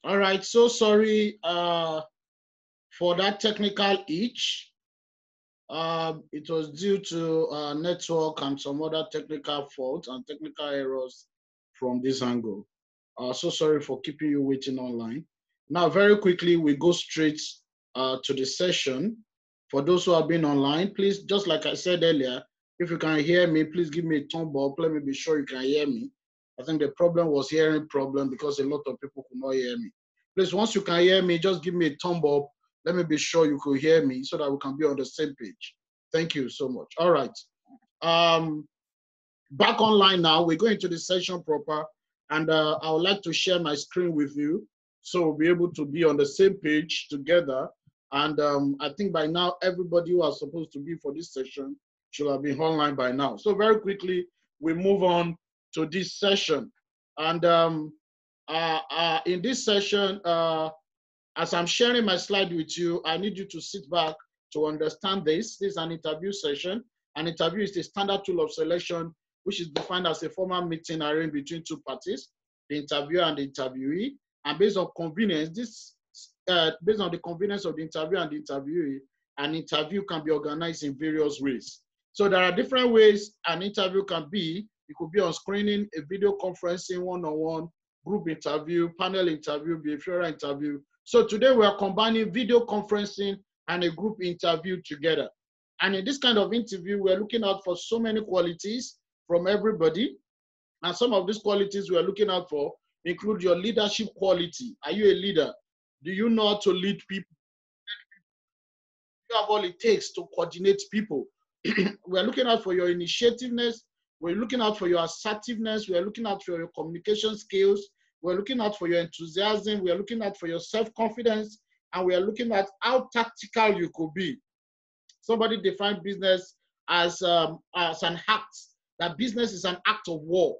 All right, so sorry for that technical itch. It was due to network and some other technical faults and technical errors from this angle. So sorry for keeping you waiting online. Now, very quickly, we go straight to the session. For those who have been online, please, just like I said earlier, if you can hear me, please give me a thumb up. Let me be sure you can hear me. I think the problem was hearing problem because a lot of people could not hear me. Please, once you can hear me, just give me a thumb up. Let me be sure you could hear me so that we can be on the same page. Thank you so much. All right. Um, Back online now. We're going to the session proper, and I would like to share my screen with you so we'll be able to be on the same page together. And I think by now, everybody who are supposed to be for this session should have been online by now. So very quickly, we move on to this session. And in this session, as I'm sharing my slide with you, I need you to sit back to understand this. This is an interview session. An interview is the standard tool of selection, which is defined as a formal meeting arranged between two parties, the interviewer and the interviewee. And based on convenience, based on the convenience of the interviewer and the interviewee, an interview can be organized in various ways. So there are different ways an interview can be. It could be on screening, a video conferencing, one-on-one, group interview, panel interview, behavioral interview. So today we are combining video conferencing and a group interview together. And in this kind of interview, we're looking out for so many qualities from everybody. And some of these qualities we're looking out for include your leadership quality. Are you a leader? Do you know how to lead people? You have all it takes to coordinate people. We're looking out for your initiativeness. We're looking out for your assertiveness. We're looking out for your communication skills. We're looking out for your enthusiasm. We're looking out for your self-confidence. And we are looking at how tactical you could be. Somebody defined business as an act, that business is an act of war.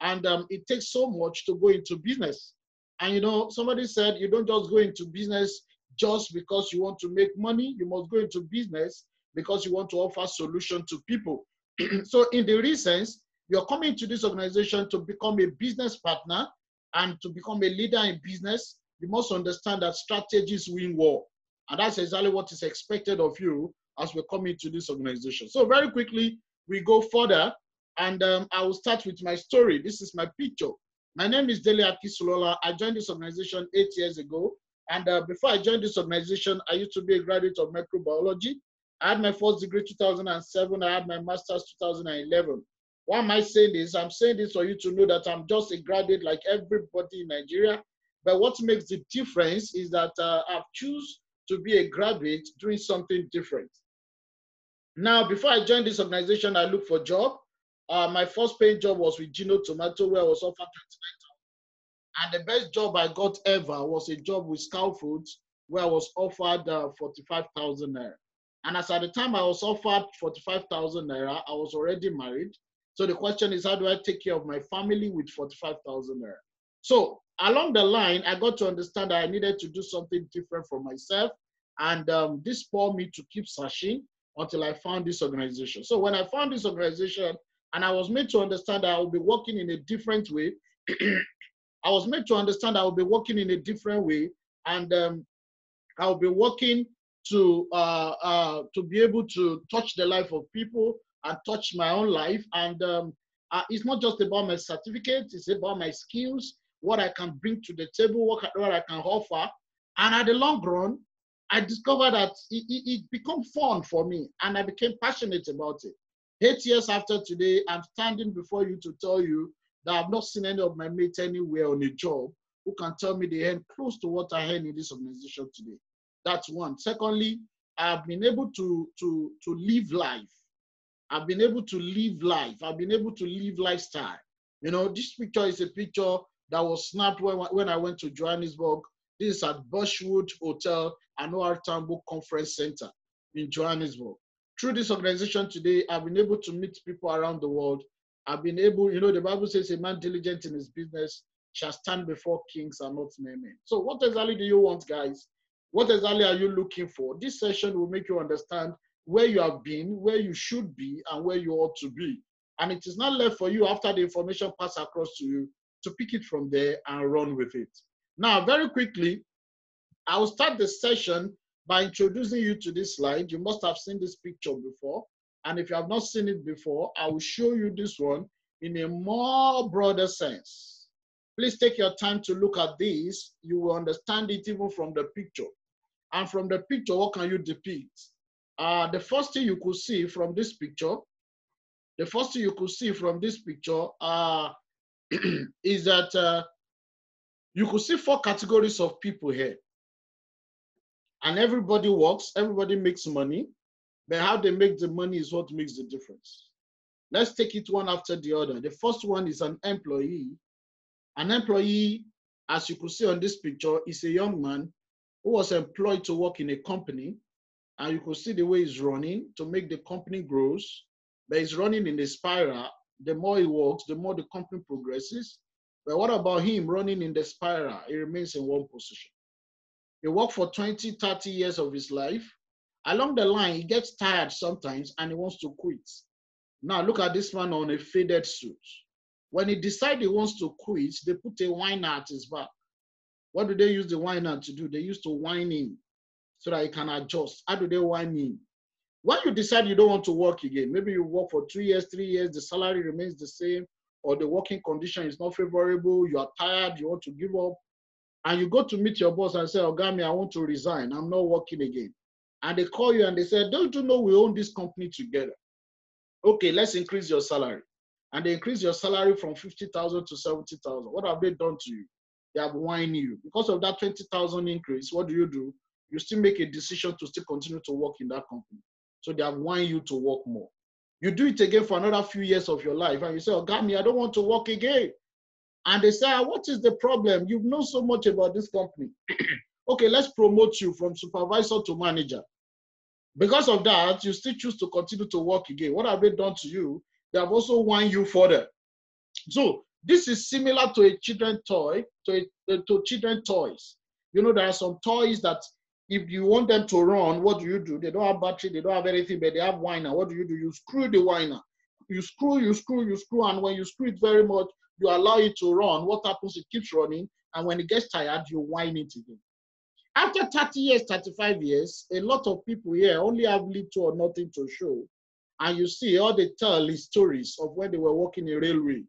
And it takes so much to go into business. And you know, somebody said you don't just go into business just because you want to make money. You must go into business because you want to offer solution to people. So in the real sense, you're coming to this organization to become a business partner and to become a leader in business. You must understand that strategies win war. And that's exactly what is expected of you as we come into this organization. So very quickly, we go further, and I will start with my story. This is my picture. My name is Dele Akisulola. I joined this organization 8 years ago. And before I joined this organization, I used to be a graduate of microbiology. I had my first degree 2007. I had my master's 2011. Why am I saying this? I'm saying this for you to know that I'm just a graduate like everybody in Nigeria. But what makes the difference is that I've chosen to be a graduate doing something different. Now, before I joined this organization, I looked for a job. My first paying job was with Gino Tomato, where I was offered 29,000. And the best job I got ever was a job with Scout Foods, where I was offered 45,000 naira. And as at the time I was offered 45,000 naira, I was already married. So the question is, how do I take care of my family with 45,000 naira? So along the line, I got to understand that I needed to do something different for myself. And this spurred me to keep searching until I found this organization. So when I found this organization, and I was made to understand that I will be working in a different way, I was made to understand I will be working in a different way, and I'll be working to be able to touch the life of people and touch my own life. And it's not just about my certificate; it's about my skills, what I can bring to the table, what I can offer. And at the long run, I discovered that it became fun for me, and I became passionate about it. 8 years after today, I'm standing before you to tell you that I've not seen any of my mates anywhere on a job who can tell me they earn close to what I earn in this organization today. That's one. Secondly, I've been able to live life. I've been able to live life. I've been able to live lifestyle. You know, this picture is a picture that was snapped when I went to Johannesburg. This is at Bushwood Hotel and OR Tambo Conference Center in Johannesburg. Through this organization today, I've been able to meet people around the world. I've been able, you know, the Bible says a man diligent in his business shall stand before kings and not mere men. So what exactly do you want, guys? What exactly are you looking for? This session will make you understand where you have been, where you should be, and where you ought to be. And it is not left for you after the information passes across to you to pick it from there and run with it. Now, very quickly, I will start the session by introducing you to this slide. You must have seen this picture before. And if you have not seen it before, I will show you this one in a more broader sense. Please take your time to look at this. You will understand it even from the picture. And from the picture, what can you depict? The first thing you could see from this picture, is that you could see 4 categories of people here. And everybody works, everybody makes money, but how they make the money is what makes the difference. Let's take it one after the other. The first one is an employee. An employee, as you could see on this picture, is a young man who was employed to work in a company. And you could see the way he's running to make the company grows, but he's running in a spiral. The more he works, the more the company progresses. But what about him running in the spiral? He remains in one position. He worked for 20, 30 years of his life. Along the line, he gets tired sometimes and he wants to quit. Now look at this man on a faded suit. When he decides he wants to quit, they put a whiner at his back. What do they use the whiner to do? They used to whine him so that he can adjust. How do they whine him? When you decide you don't want to work again, maybe you work for 2 years, 3 years, the salary remains the same, or the working condition is not favorable, you are tired, you want to give up, and you go to meet your boss and say, Ogami, I want to resign, I'm not working again. And they call you and they say, don't you know we own this company together? Okay, let's increase your salary. And they increase your salary from 50,000 to 70,000. What have they done to you? They have whined you. Because of that 20,000 increase, what do? You still make a decision to still continue to work in that company. So they have whined you to work more. You do it again for another few years of your life, and you say, Ogami, I don't want to work again. And they say, what is the problem? You've known so much about this company. Okay, let's promote you from supervisor to manager. Because of that, you still choose to continue to work again. What have they done to you? They have also whined you further. So this is similar to a children's toy, to children's toys. You know, there are some toys that if you want them to run, what do? They don't have battery, they don't have anything, but they have whiner. What do? You screw the whiner. You screw, and when you screw it very much, you allow it to run. What happens? It keeps running, and when it gets tired, you whine it again. After 30 years, 35 years, a lot of people here only have little or nothing to show. And you see, all they tell is stories of when they were working in railway,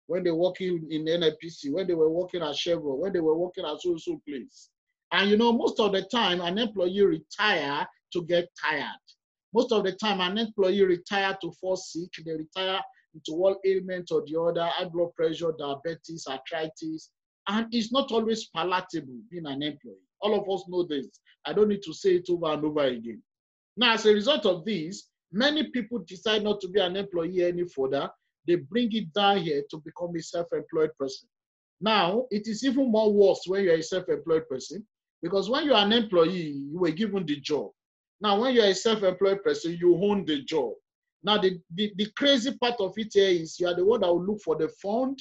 when they were working in NNPC, when they were working at Chevron, when they were working at so place. And you know, most of the time, an employee retire to get tired. Most of the time, an employee retire to fall sick. They retire into one ailment or the other, high blood pressure, diabetes, arthritis. And it's not always palatable being an employee. All of us know this. I don't need to say it over and over again. Now, as a result of this, many people decide not to be an employee any further. They bring it down here to become a self-employed person. Now, it is even more worse when you're a self-employed person, because when you're an employee, you were given the job. Now, when you're a self-employed person, you own the job. Now, the crazy part of it here is you are the one that will look for the fund.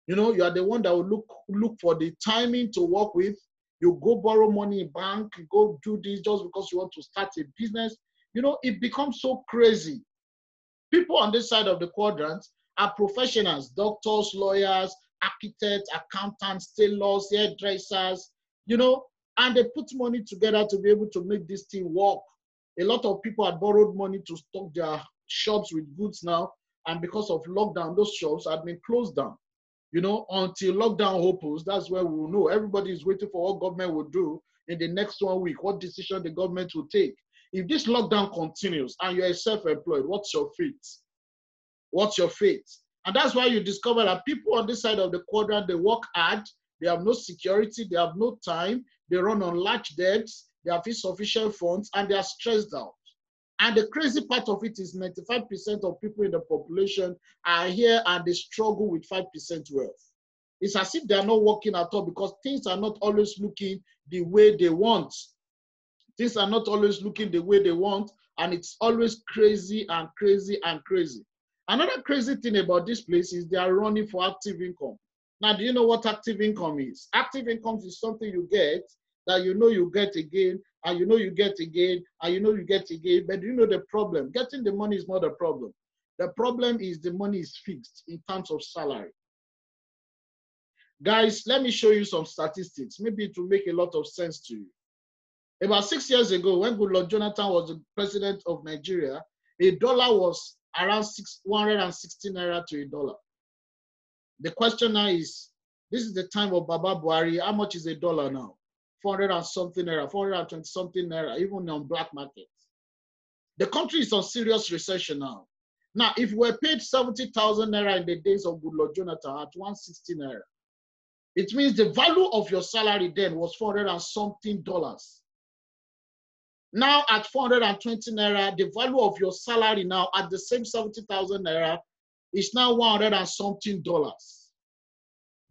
You know, you are the one that will look for the timing to work with. You go borrow money in bank, you go do this just because you want to start a business. You know, it becomes so crazy. People on this side of the quadrant are professionals, doctors, lawyers, architects, accountants, tailors, hairdressers, you know, and they put money together to be able to make this thing work. A lot of people had borrowed money to stock their shops with goods now, and because of lockdown, those shops had been closed down. You know, until lockdown opens, that's where we will know. Everybody is waiting for what government will do in the next 1 week, what decision the government will take. If this lockdown continues and you're self-employed, what's your fate? What's your fate? And that's why you discover that people on this side of the quadrant, they work hard, they have no security, they have no time, they run on large debts, they have insufficient funds, and they are stressed out. And the crazy part of it is 95% of people in the population are here and they struggle with 5% wealth. It's as if they are not working at all because things are not always looking the way they want. Things are not always looking the way they want, and it's always crazy and crazy and crazy. Another crazy thing about this place is they are running for active income. Now, do you know what active income is? Active income is something you get that you know you get again, and you know you get again, and you know you get again. But do you know the problem? Getting the money is not a problem. The problem is the money is fixed in terms of salary. Guys, let me show you some statistics. Maybe it will make a lot of sense to you. About 6 years ago, when Goodluck Jonathan was the president of Nigeria, a dollar was around 160 naira to a dollar. The question now is, this is the time of Baba Buhari. How much is a dollar now? 400 and something naira, 420 something naira, even on black markets. The country is on serious recession now. Now, if we're paid 70,000 naira in the days of Goodluck Jonathan at 160 naira, it means the value of your salary then was 400 and something dollars. Now at 420 naira, the value of your salary now at the same 70,000 naira is now 100 and something dollars.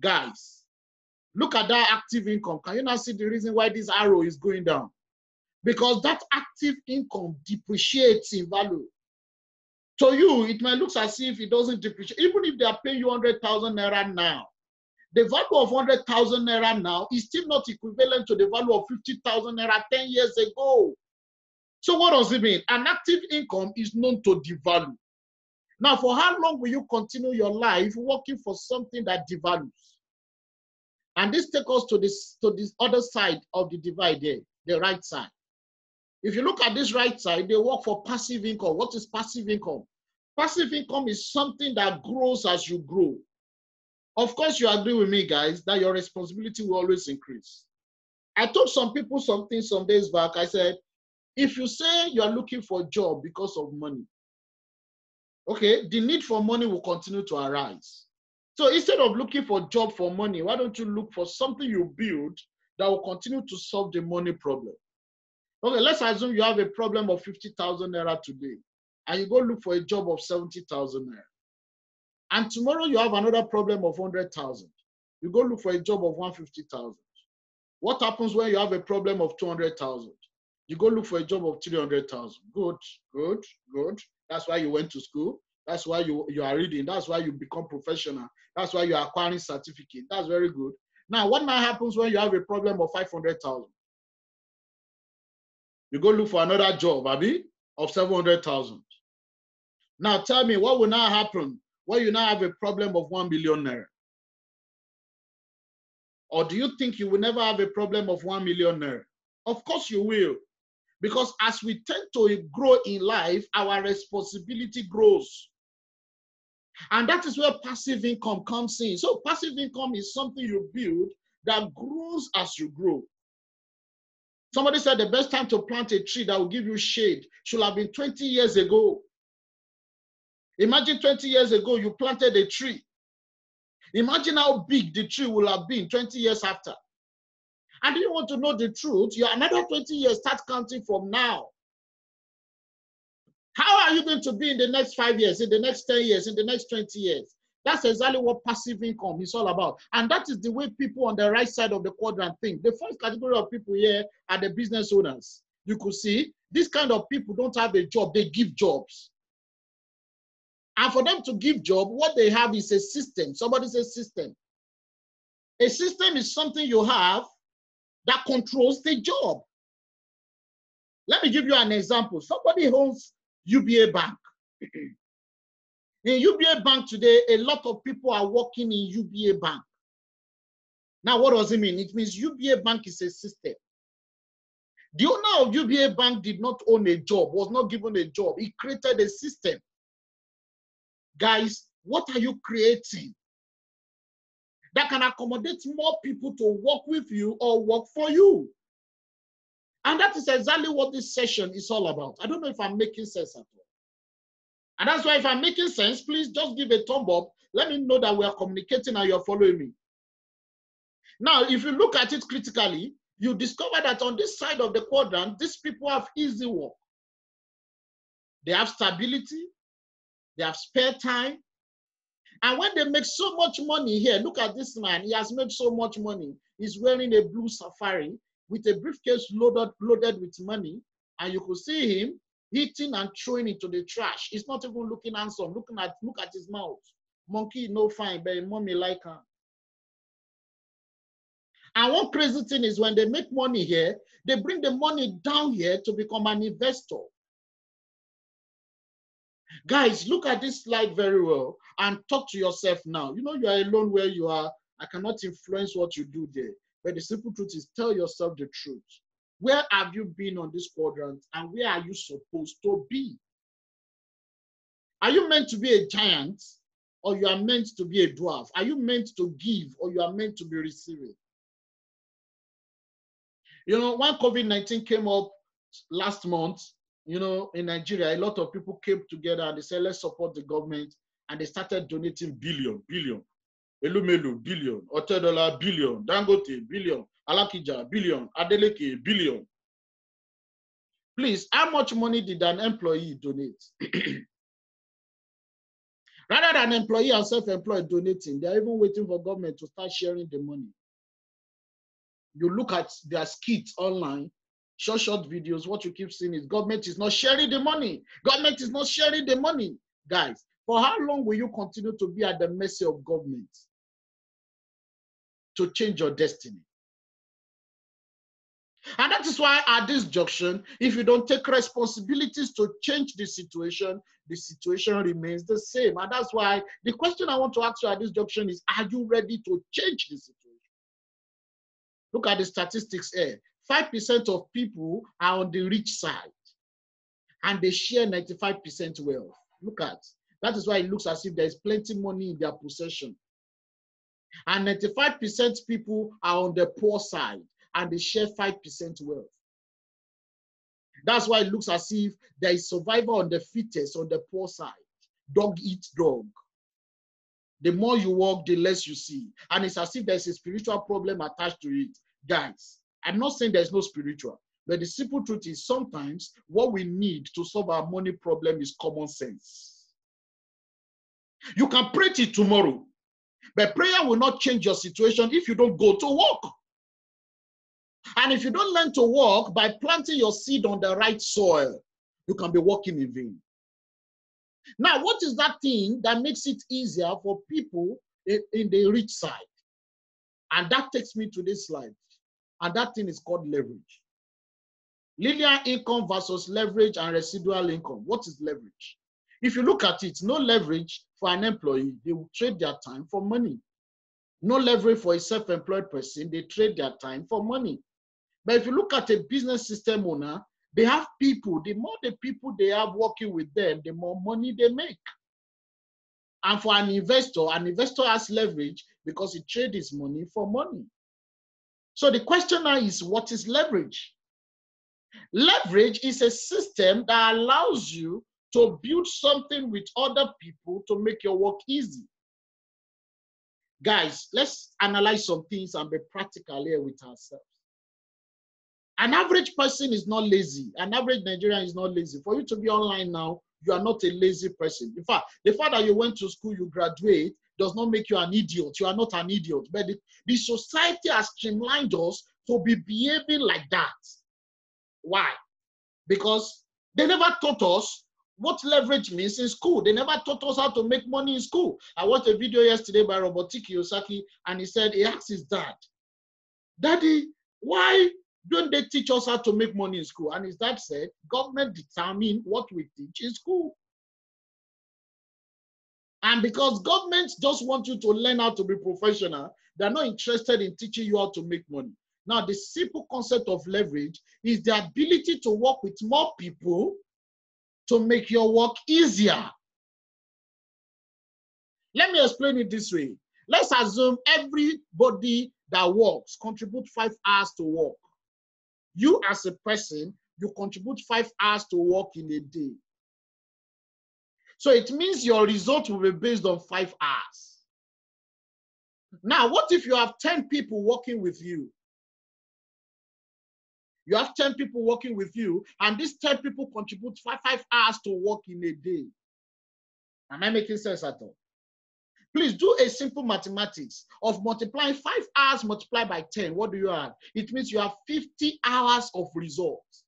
Guys, look at that active income. Can you now see the reason why this arrow is going down? Because that active income depreciates in value. To you, it might look as if it doesn't depreciate. Even if they are paying you 100,000 naira now, the value of 100,000 naira now is still not equivalent to the value of 50,000 naira 10 years ago. So what does it mean? An active income is known to devalue. Now, for how long will you continue your life working for something that devalues? And this takes us to this other side of the divide there, the right side. If you look at this right side, they work for passive income. What is passive income? Passive income is something that grows as you grow. Of course, you agree with me, guys, that your responsibility will always increase. I told some people something some days back. I said, if you say you are looking for a job because of money, okay, the need for money will continue to arise. So instead of looking for a job for money, why don't you look for something you build that will continue to solve the money problem? Okay, let's assume you have a problem of 50,000 naira today, and you go look for a job of 70,000 naira. And tomorrow you have another problem of 100,000. You go look for a job of 150,000. What happens when you have a problem of 200,000? You go look for a job of 300,000. Good, good, good. That's why you went to school. That's why you are reading. That's why you become professional. That's why you are acquiring certificate. That's very good. Now, what now happens when you have a problem of 500,000? You go look for another job, Abi, of 700,000. Now, tell me, what will now happen when you now have a problem of 1 million naira? Or do you think you will never have a problem of 1 million naira? Of course you will. Because as we tend to grow in life, our responsibility grows. And that is where passive income comes in. So passive income is something you build that grows as you grow. Somebody said the best time to plant a tree that will give you shade should have been 20 years ago. Imagine 20 years ago, you planted a tree. Imagine how big the tree will have been 20 years after. And if you want to know the truth, you're another 20 years, start counting from now. How are you going to be in the next 5 years, in the next 10 years, in the next 20 years? That's exactly what passive income is all about. And that is the way people on the right side of the quadrant think. The first category of people here are the business owners. You could see this kind of people don't have a job, they give jobs. And for them to give job, what they have is a system. Somebody says system. A system is something you have that controls the job. Let me give you an example. Somebody owns UBA Bank. In UBA Bank today, a lot of people are working in UBA Bank. Now, what does it mean? It means UBA Bank is a system. The owner of UBA Bank did not own a job, was not given a job. He created a system. Guys, what are you creating that can accommodate more people to work with you or work for you? And that is exactly what this session is all about. I don't know if I'm making sense at all. And that's why if I'm making sense, please just give a thumb up. Let me know that we are communicating and you're following me. Now, if you look at it critically, you discover that on this side of the quadrant, these people have easy work. They have stability. They have spare time. And when they make so much money here, look at this man. He has made so much money. He's wearing a blue safari with a briefcase loaded with money. And you could see him eating and throwing it to the trash. He's not even looking handsome. Look at his mouth. Monkey, no fine, but mommy like her. And one crazy thing is when they make money here, they bring the money down here to become an investor. Guys, look at this slide very well and talk to yourself now. You know you are alone where you are I cannot influence what you do there. But the simple truth is, tell yourself the truth. Where have you been on this quadrant, and where are you supposed to be? Are you meant to be a giant, or you are meant to be a dwarf? Are you meant to give, or you are meant to be receiving? You know, when COVID-19 came up last month, you know, in Nigeria, a lot of people came together and they said, let's support the government. And they started donating billion. Elumelu, billion. Otedola, billion. Dangote, billion. Alakija, billion. Adeleke, billion. Please, how much money did an employee donate? Rather than employee and self-employed donating, they're even waiting for government to start sharing the money. You look at their skits online, short videos, what you keep seeing is government is not sharing the money. Government is not sharing the money. Guys, for how long will you continue to be at the mercy of government to change your destiny? And that is why at this junction, if you don't take responsibilities to change the situation remains the same. And that's why the question I want to ask you at this junction is, are you ready to change the situation? Look at the statistics here. 5% of people are on the rich side, and they share 95% wealth. Look at that. Is why it looks as if there is plenty money in their possession. And 95% people are on the poor side, and they share 5% wealth. That's why it looks as if there is survival on the fittest on the poor side. Dog eat dog. The more you walk, the less you see. And it's as if there's a spiritual problem attached to it. Guys, I'm not saying there's no spiritual, but the simple truth is sometimes what we need to solve our money problem is common sense. You can pray till tomorrow, but prayer will not change your situation if you don't go to work. And if you don't learn to walk by planting your seed on the right soil, you can be walking in vain. Now, what is that thing that makes it easier for people in the rich side? And that takes me to this slide. And that thing is called leverage. Linear income versus leverage and residual income. What is leverage? If you look at it, no leverage for an employee, they will trade their time for money. No leverage for a self-employed person, they trade their time for money. But if you look at a business system owner, they have people. The more the people they have working with them, the more money they make. And for an investor has leverage because he trades his money for money. So the question now is, what is leverage? Leverage is a system that allows you to build something with other people to make your work easy. Guys, let's analyze some things and be practical here with ourselves. An average person is not lazy. An average Nigerian is not lazy. For you to be online now, you are not a lazy person. In fact, the fact that you went to school, you graduate, does not make you an idiot. You are not an idiot. But the society has streamlined us to be behaving like that. Why? Because they never taught us what leverage means in school. They never taught us how to make money in school. I watched a video yesterday by Robert Kiyosaki, and he asked his dad, Daddy, why don't they teach us how to make money in school? And his dad said, government determine what we teach in school. And because governments just want you to learn how to be professional, they're not interested in teaching you how to make money. Now, the simple concept of leverage is the ability to work with more people to make your work easier. Let me explain it this way. Let's assume everybody that works contribute 5 hours to work. You as a person, you contribute 5 hours to work in a day. So it means your result will be based on 5 hours. Now, what if you have 10 people working with you? You have 10 people working with you, and these 10 people contribute 5 hours to work in a day. Am I making sense at all? Please do a simple mathematics of multiplying 5 hours multiplied by 10. What do you have? It means you have 50 hours of results.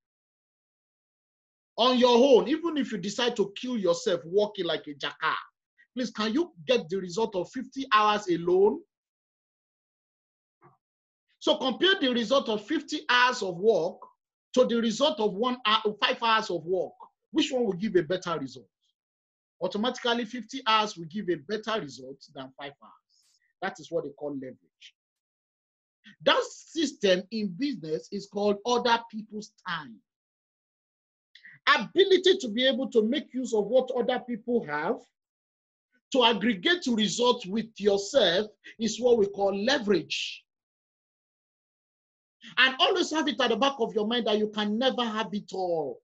On your own, even if you decide to kill yourself working like a jackal, please, can you get the result of 50 hours alone? So compare the result of 50 hours of work to the result of 5 hours of work. Which one will give a better result? Automatically, 50 hours will give a better result than 5 hours. That is what they call leverage. That system in business is called other people's time. Ability to be able to make use of what other people have, to aggregate to result with yourself, is what we call leverage. And always have it at the back of your mind that you can never have it all.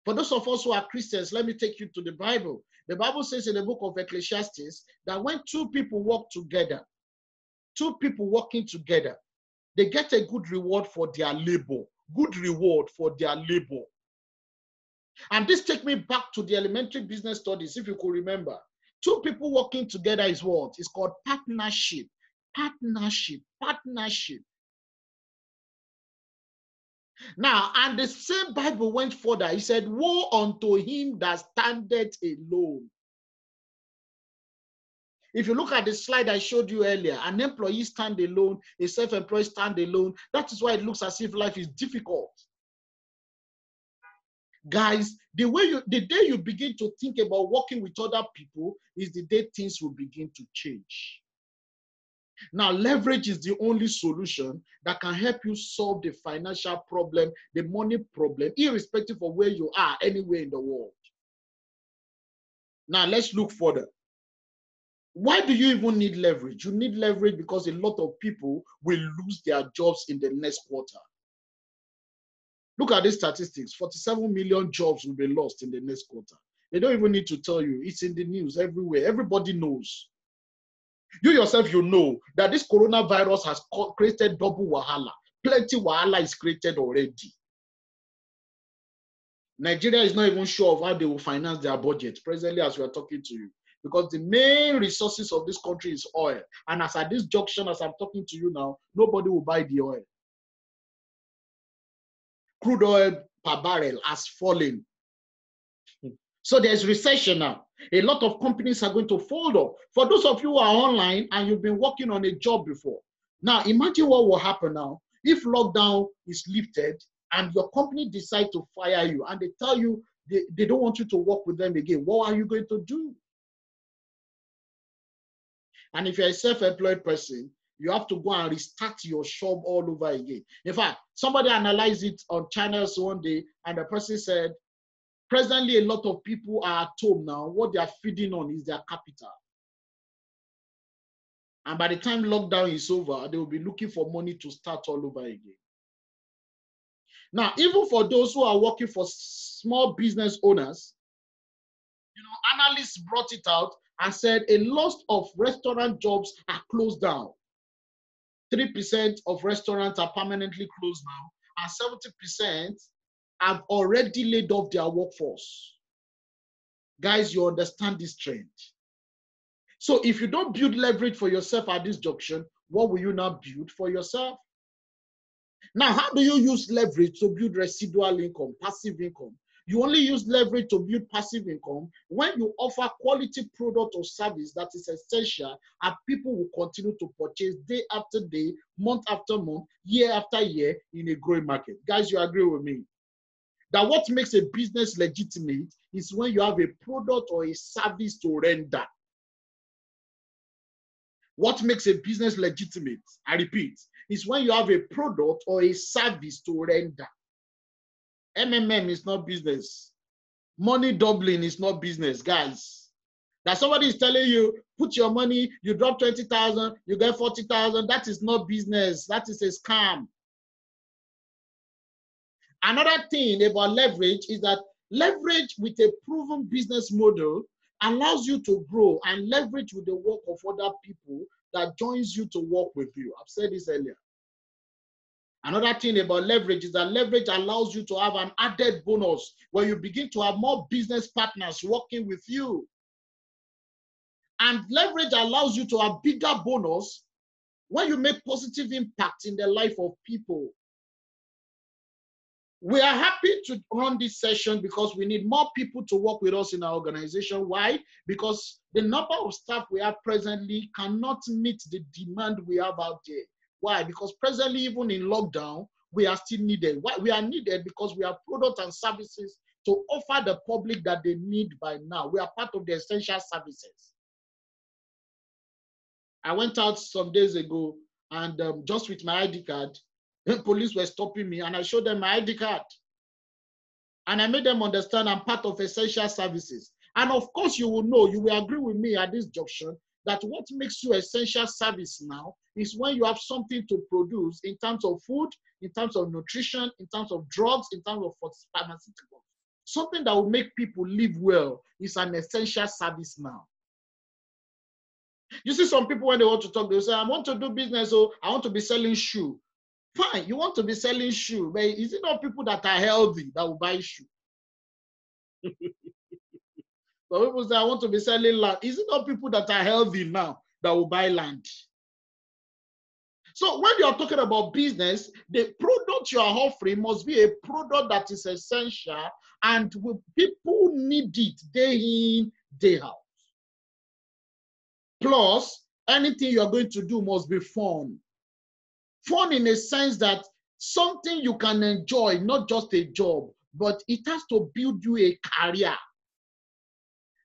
For those of us who are Christians, let me take you to the Bible. The Bible says in the book of Ecclesiastes that when two people work together, two people working together, they get a good reward for their labor. Good reward for their labor. And this takes me back to the elementary business studies, if you could remember. Two people working together is what? It's called partnership. Partnership. Partnership. Now, and the same Bible went further. He said, woe unto him that standeth alone. If you look at the slide I showed you earlier, an employee stand alone, a self-employed stand alone. That is why it looks as if life is difficult. Guys, the day you begin to think about working with other people is the day things will begin to change. Now, leverage is the only solution that can help you solve the financial problem, the money problem, irrespective of where you are, anywhere in the world. Now, let's look further. Why do you even need leverage? You need leverage because a lot of people will lose their jobs in the next quarter. Look at these statistics. 47 million jobs will be lost in the next quarter. They don't even need to tell you. It's in the news everywhere. Everybody knows. You yourself, you know that this coronavirus has created double wahala. Plenty wahala is created already. Nigeria is not even sure of how they will finance their budget presently as we are talking to you. Because the main resources of this country is oil. And as at this junction, as I'm talking to you now, nobody will buy the oil. Crude oil per barrel has fallen. So there's recession now. A lot of companies are going to fold up. For those of you who are online and you've been working on a job before, now imagine what will happen now if lockdown is lifted and your company decide to fire you and they tell you they don't want you to work with them again. What are you going to do? And if you're a self-employed person, you have to go and restart your shop all over again. In fact, somebody analyzed it on channels one day, and the person said, presently, a lot of people are at home now. What they are feeding on is their capital. And by the time lockdown is over, they will be looking for money to start all over again. Now, even for those who are working for small business owners, analysts brought it out and said a lot of restaurant jobs are closed down. 3% of restaurants are permanently closed now, and 70% have already laid off their workforce. Guys, you understand this trend. So if you don't build leverage for yourself at this junction, what will you now build for yourself? Now, how do you use leverage to build residual income, passive income? You only use leverage to build passive income when you offer quality product or service that is essential and people will continue to purchase day after day, month after month, year after year in a growing market. Guys, you agree with me? That what makes a business legitimate is when you have a product or a service to render. What makes a business legitimate, I repeat, is when you have a product or a service to render. MMM is not business. Money doubling is not business, guys. That somebody is telling you, put your money, you drop 20,000, you get 40,000. That is not business. That is a scam. Another thing about leverage is that leverage with a proven business model allows you to grow and leverage with the work of other people that joins you to work with you. I've said this earlier. Another thing about leverage is that leverage allows you to have an added bonus where you begin to have more business partners working with you. And leverage allows you to have bigger bonus when you make positive impact in the life of people. We are happy to run this session because we need more people to work with us in our organization. Why? Because the number of staff we have presently cannot meet the demand we have out there. Why? Because presently, even in lockdown, we are still needed. Why? We are needed because we have products and services to offer the public that they need by now. We are part of the essential services. I went out some days ago and just with my ID card, police were stopping me and I showed them my ID card. And I made them understand I'm part of essential services. And of course, you will know, you will agree with me at this junction, that what makes you essential service now is when you have something to produce in terms of food, in terms of nutrition, in terms of drugs, in terms of pharmaceuticals. Something that will make people live well is an essential service now. You see some people when they want to talk, they'll say, I want to do business, so I want to be selling shoe. Fine, you want to be selling shoe, but is it not people that are healthy that will buy shoe? Some people say, I want to be selling land. Is it not people that are healthy now that will buy land? So when you're talking about business, the product you are offering must be a product that is essential and people need it day in, day out. Plus, anything you're going to do must be fun. Fun in a sense that something you can enjoy, not just a job, but it has to build you a career.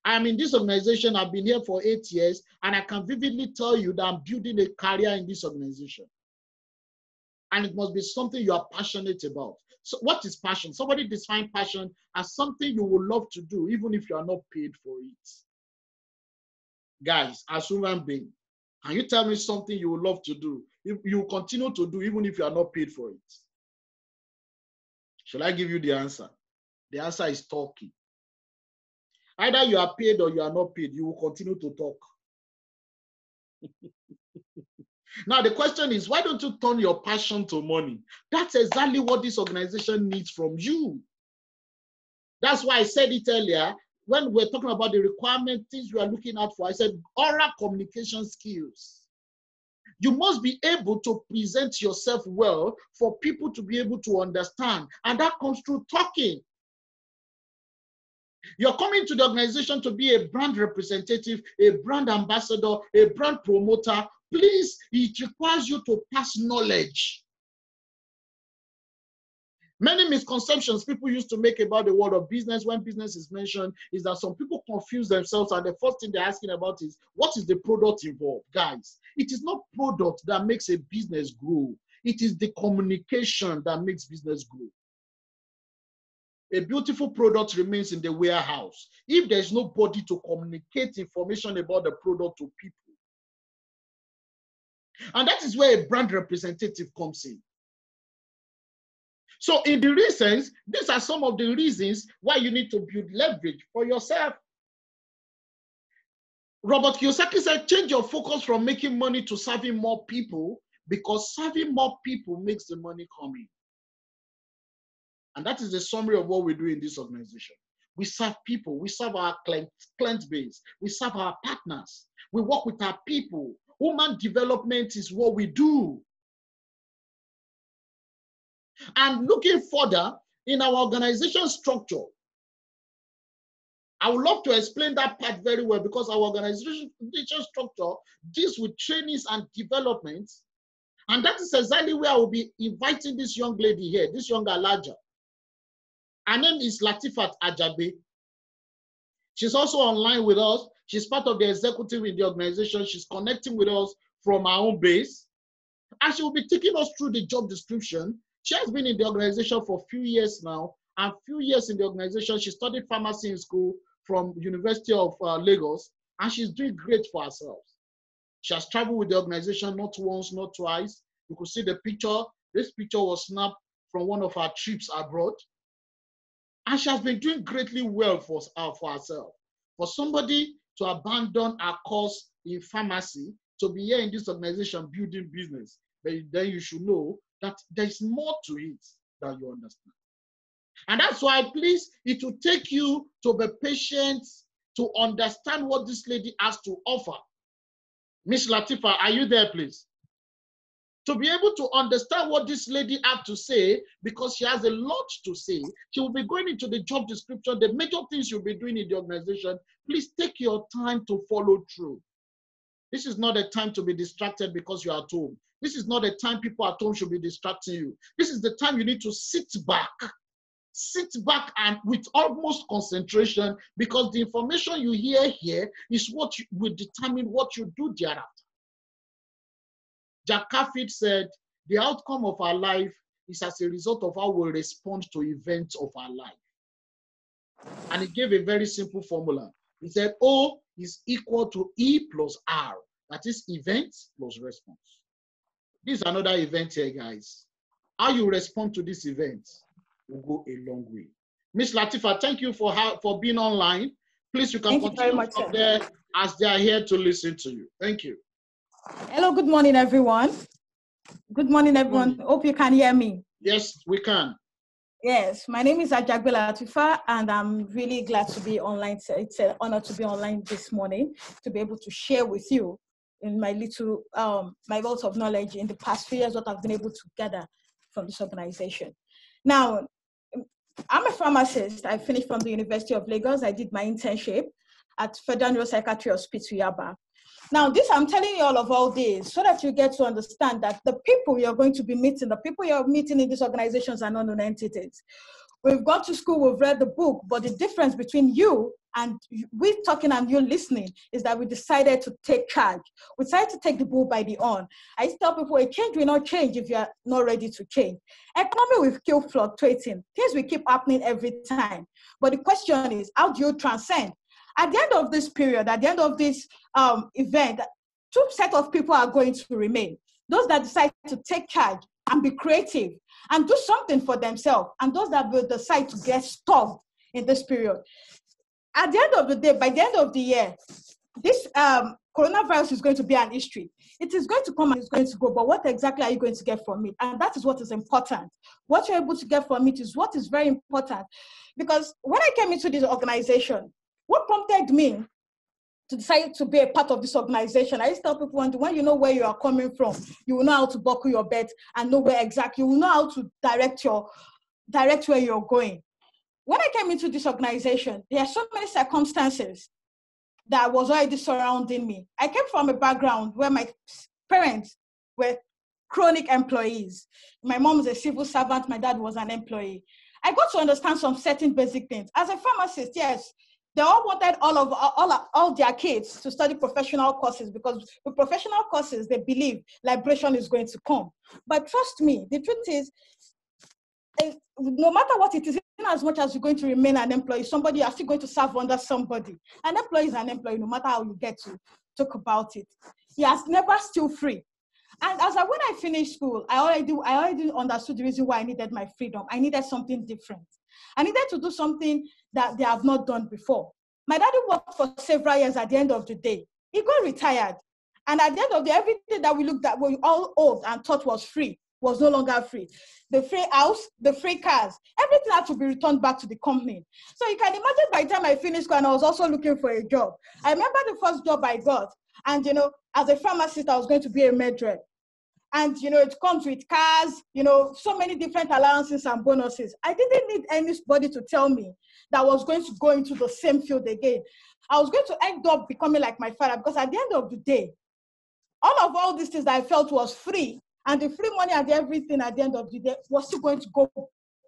I'm in this organization, I've been here for 8 years, and I can vividly tell you that I'm building a career in this organization. And it must be something you are passionate about. So what is passion? Somebody define passion as something you would love to do, even if you are not paid for it. Guys, as human beings, can you tell me something you would love to do, if you continue to do, even if you are not paid for it? Shall I give you the answer? The answer is talking. Either you are paid or you are not paid, you will continue to talk. Now, the question is, why don't you turn your passion to money? That's exactly what this organization needs from you. That's why I said it earlier, when we're talking about the requirement, things we are looking out for, I said oral communication skills. You must be able to present yourself well for people to be able to understand. And that comes through talking. You're coming to the organization to be a brand representative, a brand ambassador, a brand promoter. Please, it requires you to pass knowledge. Many misconceptions people used to make about the world of business when business is mentioned is that some people confuse themselves and the first thing they're asking about is, what is the product involved? Guys, it is not product that makes a business grow. It is the communication that makes business grow. A beautiful product remains in the warehouse if there's nobody to communicate information about the product to people. And that is where a brand representative comes in. So in the reasons, these are some of the reasons why you need to build leverage for yourself. Robert Kiyosaki said, change your focus from making money to serving more people, because serving more people makes the money come in. And that is the summary of what we do in this organization. We serve people, we serve our client base, we serve our partners, we work with our people. Human development is what we do. And looking further in our organization structure, I would love to explain that part very well, because our organization structure deals with trainings and development. And that is exactly where I will be inviting this young lady here, this young Alaja. Her name is Lateefah Ajabe. She's also online with us. She's part of the executive in the organization. She's connecting with us from our own base. And she will be taking us through the job description. She has been in the organization for a few years now. And a few years in the organization, she studied pharmacy in school from University of Lagos. And she's doing great for herself. She has traveled with the organization not once, not twice. You could see the picture. This picture was snapped from one of our trips abroad. And she has been doing greatly well for herself. For somebody to abandon her course in pharmacy to be here in this organization building business, then you should know that there's more to it than you understand. And that's why, please, it will take you to be patient to understand what this lady has to offer. Miss Lateefah, are you there, please? To be able to understand what this lady has to say, because she has a lot to say. She will be going into the job description, the major things you'll be doing in the organization. Please take your time to follow through. This is not a time to be distracted because you're at home. This is not a time people at home should be distracting you. This is the time you need to sit back and with utmost concentration, because the information you hear here is what will determine what you do thereafter. Jack Canfield said, the outcome of our life is as a result of how we respond to events of our life. And he gave a very simple formula. He said, O is equal to E plus R. That is event plus response. This is another event here, guys. How you respond to this event will go a long way. Miss Lateefah, thank you for being online. Please, you can continue from there as they are here to listen to you. Thank you. Hello, good morning, everyone. Good morning, everyone. Hope you can hear me. Yes, we can. Yes, my name is Ajagbe Lateefah, and I'm really glad to be online. It's an honor to be online this morning, to be able to share with you in my little, my wealth of knowledge in the past few years, what I've been able to gather from this organization. Now, I'm a pharmacist. I finished from the University of Lagos. I did my internship at Federal Neuropsychiatry Hospital, Yaba. Now, this, I'm telling you all this so that you get to understand that the people you're going to be meeting, the people you're meeting in these organizations are non-known entities. We've gone to school, we've read the book, but the difference between you and we talking and you listening is that we decided to take charge. We decided to take the bull by the horn. I tell people, a change will not change if you're not ready to change. Economy will keep fluctuating. Things will keep happening every time. But the question is, how do you transcend? At the end of this period, at the end of this event, two sets of people are going to remain. Those that decide to take charge and be creative and do something for themselves, and those that will decide to get stuck in this period. At the end of the day, by the end of the year, this coronavirus is going to be an history. It is going to come and it's going to go, but what exactly are you going to get from it? And that is what is important. What you're able to get from it is what is very important. Because when I came into this organization, what prompted me to decide to be a part of this organization? I used to tell people, when you know where you are coming from, you will know how to buckle your belt and know where exactly, you will know how to direct where you're going. When I came into this organization, there are so many circumstances that was already surrounding me. I came from a background where my parents were chronic employees. My mom was a civil servant, my dad was an employee. I got to understand some certain basic things. As a pharmacist, yes, they all wanted all their kids to study professional courses, because with professional courses, they believe liberation is going to come. But trust me, the truth is, no matter what it is, in as much as you're going to remain an employee, somebody, you're still going to serve under somebody. An employee is an employee, no matter how you get to talk about it. He has never still free. And when I finished school, I already understood the reason why I needed my freedom. I needed something different. I needed to do something that they have not done before. My daddy worked for several years. At the end of the day, he got retired. And at the end of the day, everything that we looked at, we all owed and thought was free, was no longer free. The free house, the free cars, everything had to be returned back to the company. So you can imagine by the time I finished school, and I was also looking for a job. I remember the first job I got, and as a pharmacist, I was going to be a med rep. And, it comes with cars, so many different allowances and bonuses. I didn't need anybody to tell me that I was going to go into the same field again. I was going to end up becoming like my father, because at the end of the day, all these things that I felt was free, and the free money and everything at the end of the day was still going to go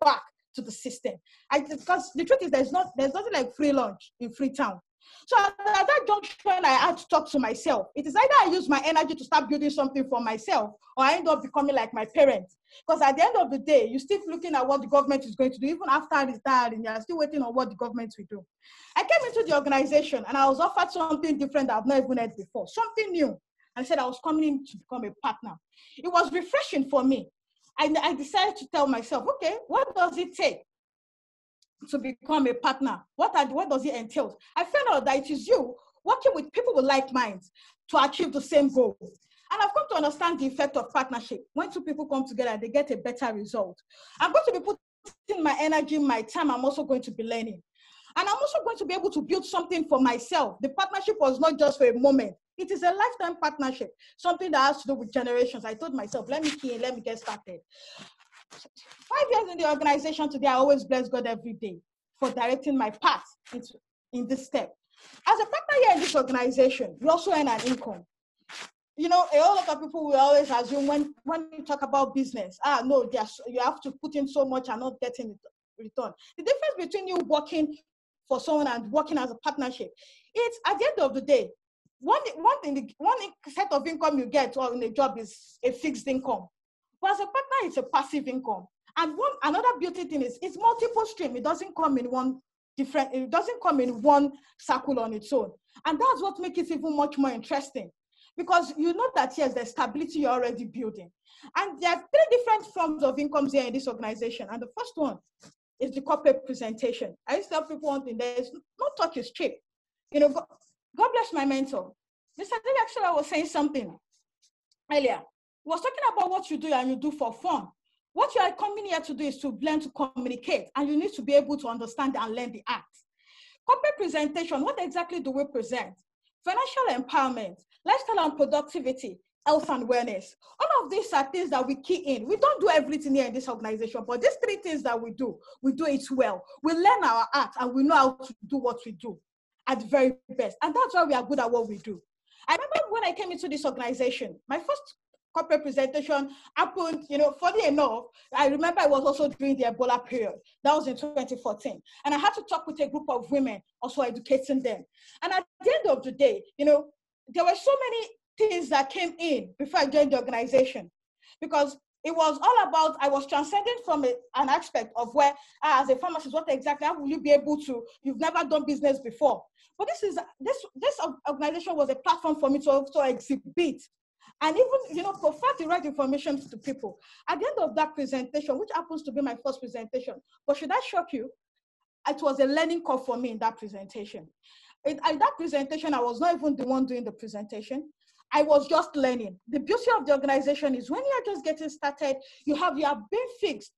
back to the system. Because the truth is, there's nothing like free lunch in Freetown. So at that junction, I had to talk to myself. It is either I use my energy to start building something for myself, or I end up becoming like my parents. Because at the end of the day, you're still looking at what the government is going to do. Even after retiring, you're still waiting on what the government will do. I came into the organization and I was offered something different that I've not even heard before, something new. I said I was coming in to become a partner. It was refreshing for me. I decided to tell myself, okay, what does it take to become a partner? What does it entail? I found out that it is you working with people with like minds to achieve the same goal. And I've come to understand the effect of partnership. When two people come together, they get a better result. I'm going to be putting my energy, my time. I'm also going to be learning. And I'm also going to be able to build something for myself. The partnership was not just for a moment. It is a lifetime partnership, something that has to do with generations. I told myself, let me get started. 5 years in the organization today, I always bless God every day for directing my path in this step. As a partner here in this organization, we also earn an income. A whole lot of people will always assume when you talk about business, no, you have to put in so much and not getting return. The difference between you working for someone and working as a partnership, it's at the end of the day, one set of income you get in a job is a fixed income. But as a partner, it's a passive income. And another beauty thing is it's multiple stream. It doesn't come in one circle on its own. And that's what makes it even much more interesting. Because you know that, yes, there's stability you're already building. And there are 3 different forms of incomes here in this organization. And the first one is the corporate presentation. I used to tell people one thing, there's no talk is cheap. You know, God bless my mentor. Mr. Actually, I was saying something earlier. He was talking about what you do and you do for fun. What you are coming here to do is to learn to communicate, and you need to be able to understand and learn the art. Corporate presentation, what exactly do we present? Financial empowerment, lifestyle and productivity, health and wellness. All of these are things that we key in. We don't do everything here in this organization, but these 3 things that we do it well. We learn our art and we know how to do what we do at the very best. And that's why we are good at what we do. I remember when I came into this organization, my first corporate presentation happened, funny enough, I remember I was also during the Ebola period. That was in 2014. And I had to talk with a group of women, also educating them. And at the end of the day, there were so many things that came in before I joined the organization, because it was all about, I was transcending from an aspect of where, as a pharmacist, how will you be able to, you've never done business before. But this organization was a platform for me to also exhibit and even, provide the right information to people. At the end of that presentation, which happens to be my first presentation, but should I shock you? It was a learning curve for me in that presentation. In that presentation, I was not even the one doing the presentation. I was just learning. The beauty of the organization is when you're just getting started, you have been fixed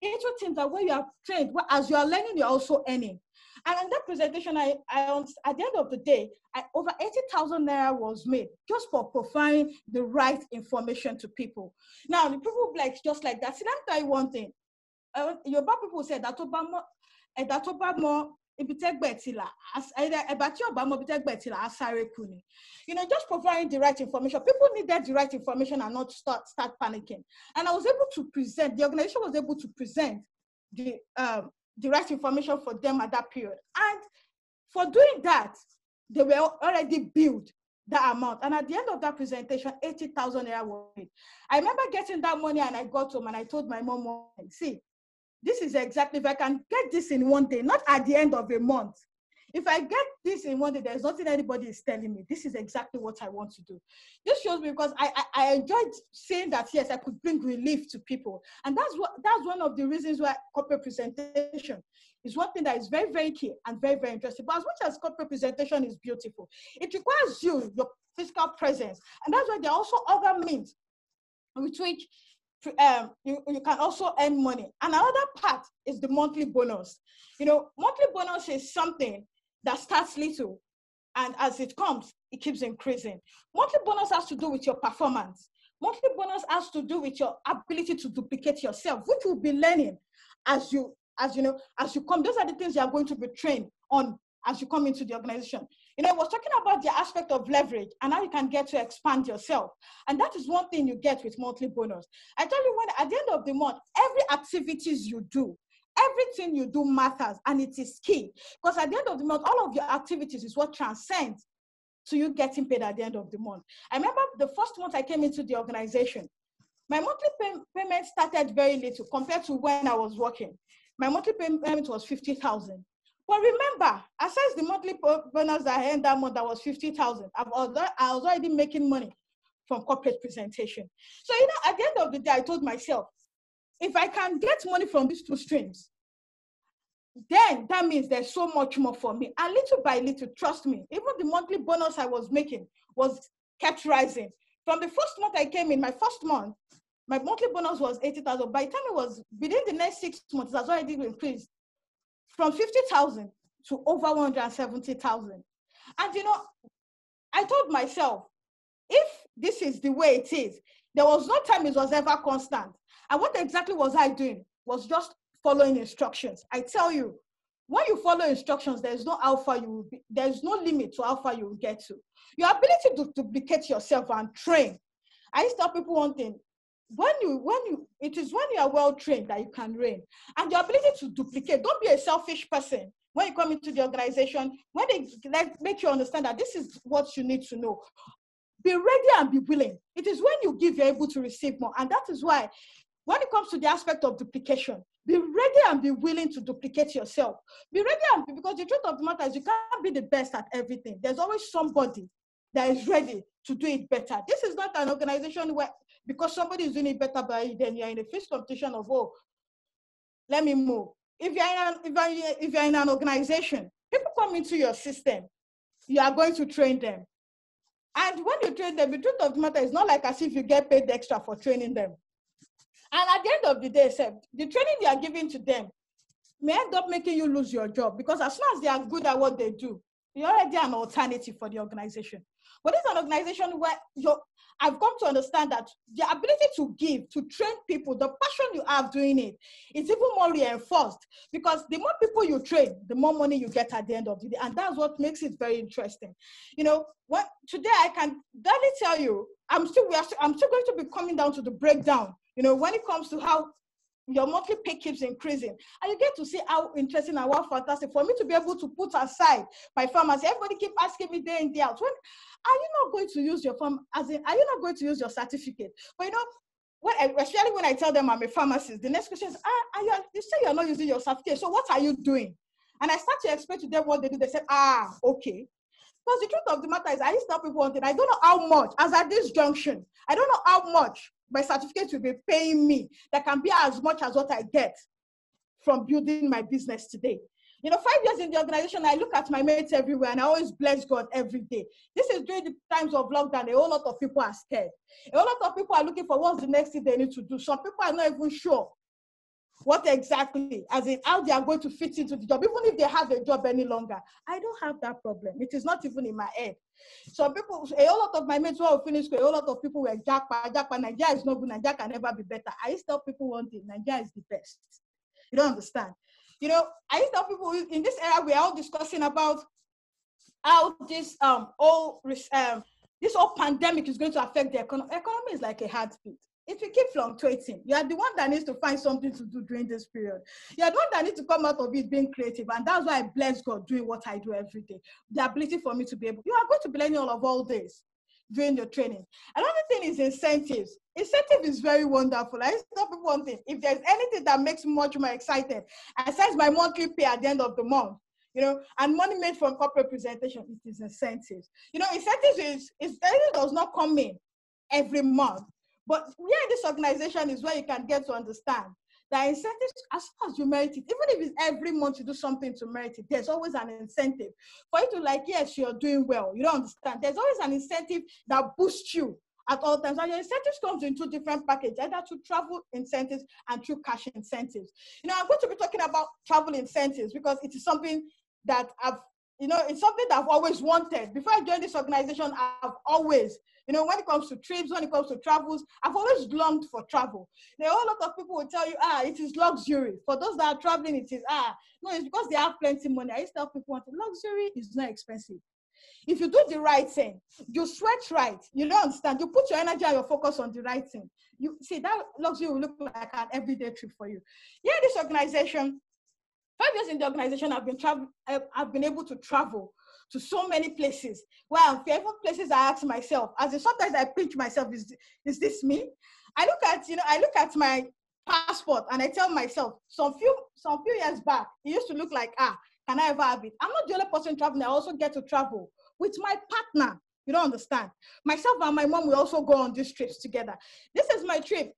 into things that when you are trained, as you are learning, you're also earning. And in that presentation, at the end of the day, over 80,000 naira was made just for providing the right information to people. Now, the people just like that. See, let me tell you one thing. Yoruba people say that Obama just providing the right information. People needed the right information and not start panicking. And I was able to present, the organization was able to present the right information for them at that period. And for doing that, they were already built that amount. And at the end of that presentation, 80,000 naira was made. I remember getting that money and I got home and I told my mom, see, this is exactly, if I can get this in one day, not at the end of a month. If I get this in one day, there's nothing anybody is telling me. This is exactly what I want to do. This shows me because I enjoyed saying that, yes, I could bring relief to people. And that's one of the reasons why corporate presentation is one thing that is very, very key and very, very interesting. But as much as corporate presentation is beautiful, it requires your physical presence. And that's why there are also other means with which you can also earn money. And another part is the monthly bonus. Monthly bonus is something that starts little, and as it comes, it keeps increasing. Monthly bonus has to do with your performance. Monthly bonus has to do with your ability to duplicate yourself, which you'll be learning as you come. Those are the things you are going to be trained on as you come into the organization. I was talking about the aspect of leverage and how you can get to expand yourself. And that is one thing you get with monthly bonus. I tell you, when at the end of the month, every activities you do, everything you do matters, and it is key. Because at the end of the month, all of your activities is what transcends to you getting paid at the end of the month. I remember the first month I came into the organization, my monthly payment started very little compared to when I was working. My monthly payment was 50,000. But remember, aside the monthly bonus that I earned that month, that was 50,000. I was already making money from corporate presentation. So, at the end of the day, I told myself, if I can get money from these 2 streams, then that means there's so much more for me. And little by little, trust me, even the monthly bonus I was making kept rising. From the first month I came in, my first month, my monthly bonus was 80,000. By the time it was within the next 6 months, it has already increased from 50,000 to over 170,000. And I told myself, if this is the way it is, there was no time it was ever constant. And what exactly was I doing? Was just following instructions. I tell you, when you follow instructions, there's no how far you will be, there's no limit to how far you will get to. Your ability to duplicate yourself and train. I used to tell people one thing, it is when you are well trained that you can reign. And the ability to duplicate. Don't be a selfish person when you come into the organization. When they make you understand that this is what you need to know, be ready and be willing. It is when you give, you're able to receive more. And that is why when it comes to the aspect of duplication, be ready and be willing to duplicate yourself. Be ready because the truth of the matter is you can't be the best at everything. There's always somebody that is ready to do it better. This is not an organization where because somebody is doing it better by you, then you're in a fierce competition of, oh, let me move. If you're in an organization, people come into your system, you are going to train them. And when you train them, the truth of the matter is not like as if you get paid extra for training them. And at the end of the day, the training they are giving to them may end up making you lose your job, because as soon as they are good at what they do, you're already an alternative for the organization. But it's an organization where I've come to understand that the ability to give, to train people, the passion you have doing it, is even more reinforced, because the more people you train, the more money you get at the end of the day. And that's what makes it very interesting. Today I can barely tell you, I'm still going to be coming down to the breakdown, when it comes to how your monthly pay keeps increasing. And you get to see how interesting and how fantastic for me to be able to put aside my pharmacy. Everybody keep asking me day in, day out, when are you not going to use your are you not going to use your certificate? But especially when I tell them I'm a pharmacist, the next question is, you say you're not using your certificate, so what are you doing? And I start to explain to them what they do. They said, okay. Because the truth of the matter is, I used to tell people one thing, I don't know how much, as at this junction, I don't know how much my certificate will be paying me that can be as much as what I get from building my business today. 5 years in the organization, I look at my mates everywhere and I always bless God every day. This is during the times of lockdown. A whole lot of people are scared. A whole lot of people are looking for what's the next thing they need to do. Some people are not even sure what exactly, as in how they are going to fit into the job, even if they have a job any longer. I don't have that problem. It is not even in my head. Some people, a whole lot of my mates who have finished school, a whole lot of people were Jackpot, Nigeria is not good, Nigeria can never be better. I used to tell people one thing, Nigeria is the best. You don't understand. I used to tell people in this area, we are all discussing about how this whole pandemic is going to affect the economy. Economy is like a heartbeat. It will keep fluctuating. You are the one that needs to find something to do during this period. You are the one that needs to come out of it being creative. And that's why I bless God doing what I do every day. The ability for me to be able, you are going to be learning all days during your training. Another thing is incentives. Incentive is very wonderful. I used to tell people one thing, if there's anything that makes me much more excited, aside my monthly pay at the end of the month, and money made from corporate presentation, it is incentives. Incentives does not come in every month. But here in this organization is where you can get to understand that incentives, as far as you merit it, even if it's every month you do something to merit it, there's always an incentive for you to yes, you're doing well. You don't understand. There's always an incentive that boosts you at all times. And your incentives comes in two different packages, either through travel incentives and through cash incentives. I'm going to be talking about travel incentives because it is something that it's something that I've always wanted. Before I joined this organization, I've always, when it comes to trips, when it comes to travels, I've always longed for travel. There are a lot of people will tell you, it is luxury. For those that are traveling, it is, no, it's because they have plenty of money. I used to tell people, luxury is not expensive. If you do the right thing, you sweat right, you don't understand, you put your energy and your focus on the right thing. You see, that luxury will look like an everyday trip for you. Here in this organization, 5 years in the organization, I've been able to travel to so many places. Well, even places I ask myself, sometimes I pinch myself, is this me? I look at my passport and I tell myself, some few years back, it used to look like, can I ever have it? I'm not the only person traveling. I also get to travel with my partner. You don't understand. Myself and my mom will also go on these trips together. This is my trip,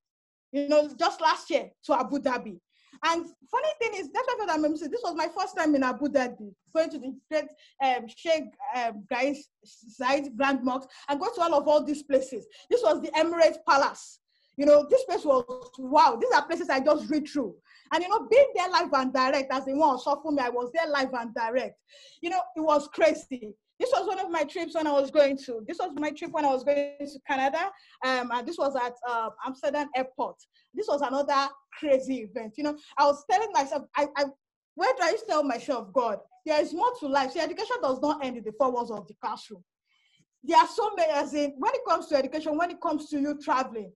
just last year to Abu Dhabi. And funny thing is, that's what I'm saying. This was my first time in Abu Dhabi, going to the great Sheikh Zayed Grand Mosque and go to all these places. This was the Emirates Palace. This place was, wow, these are places I just read through. And, being there live and direct, as they want to suffer me, I was there live and direct. It was crazy. This was one of my trips when I was going to, Canada. And this was at Amsterdam Airport. This was another crazy event. I was telling myself, where do I tell myself, God, there is more to life. See, education does not end in the 4 walls of the classroom. There are so many, when it comes to education, when it comes to you traveling,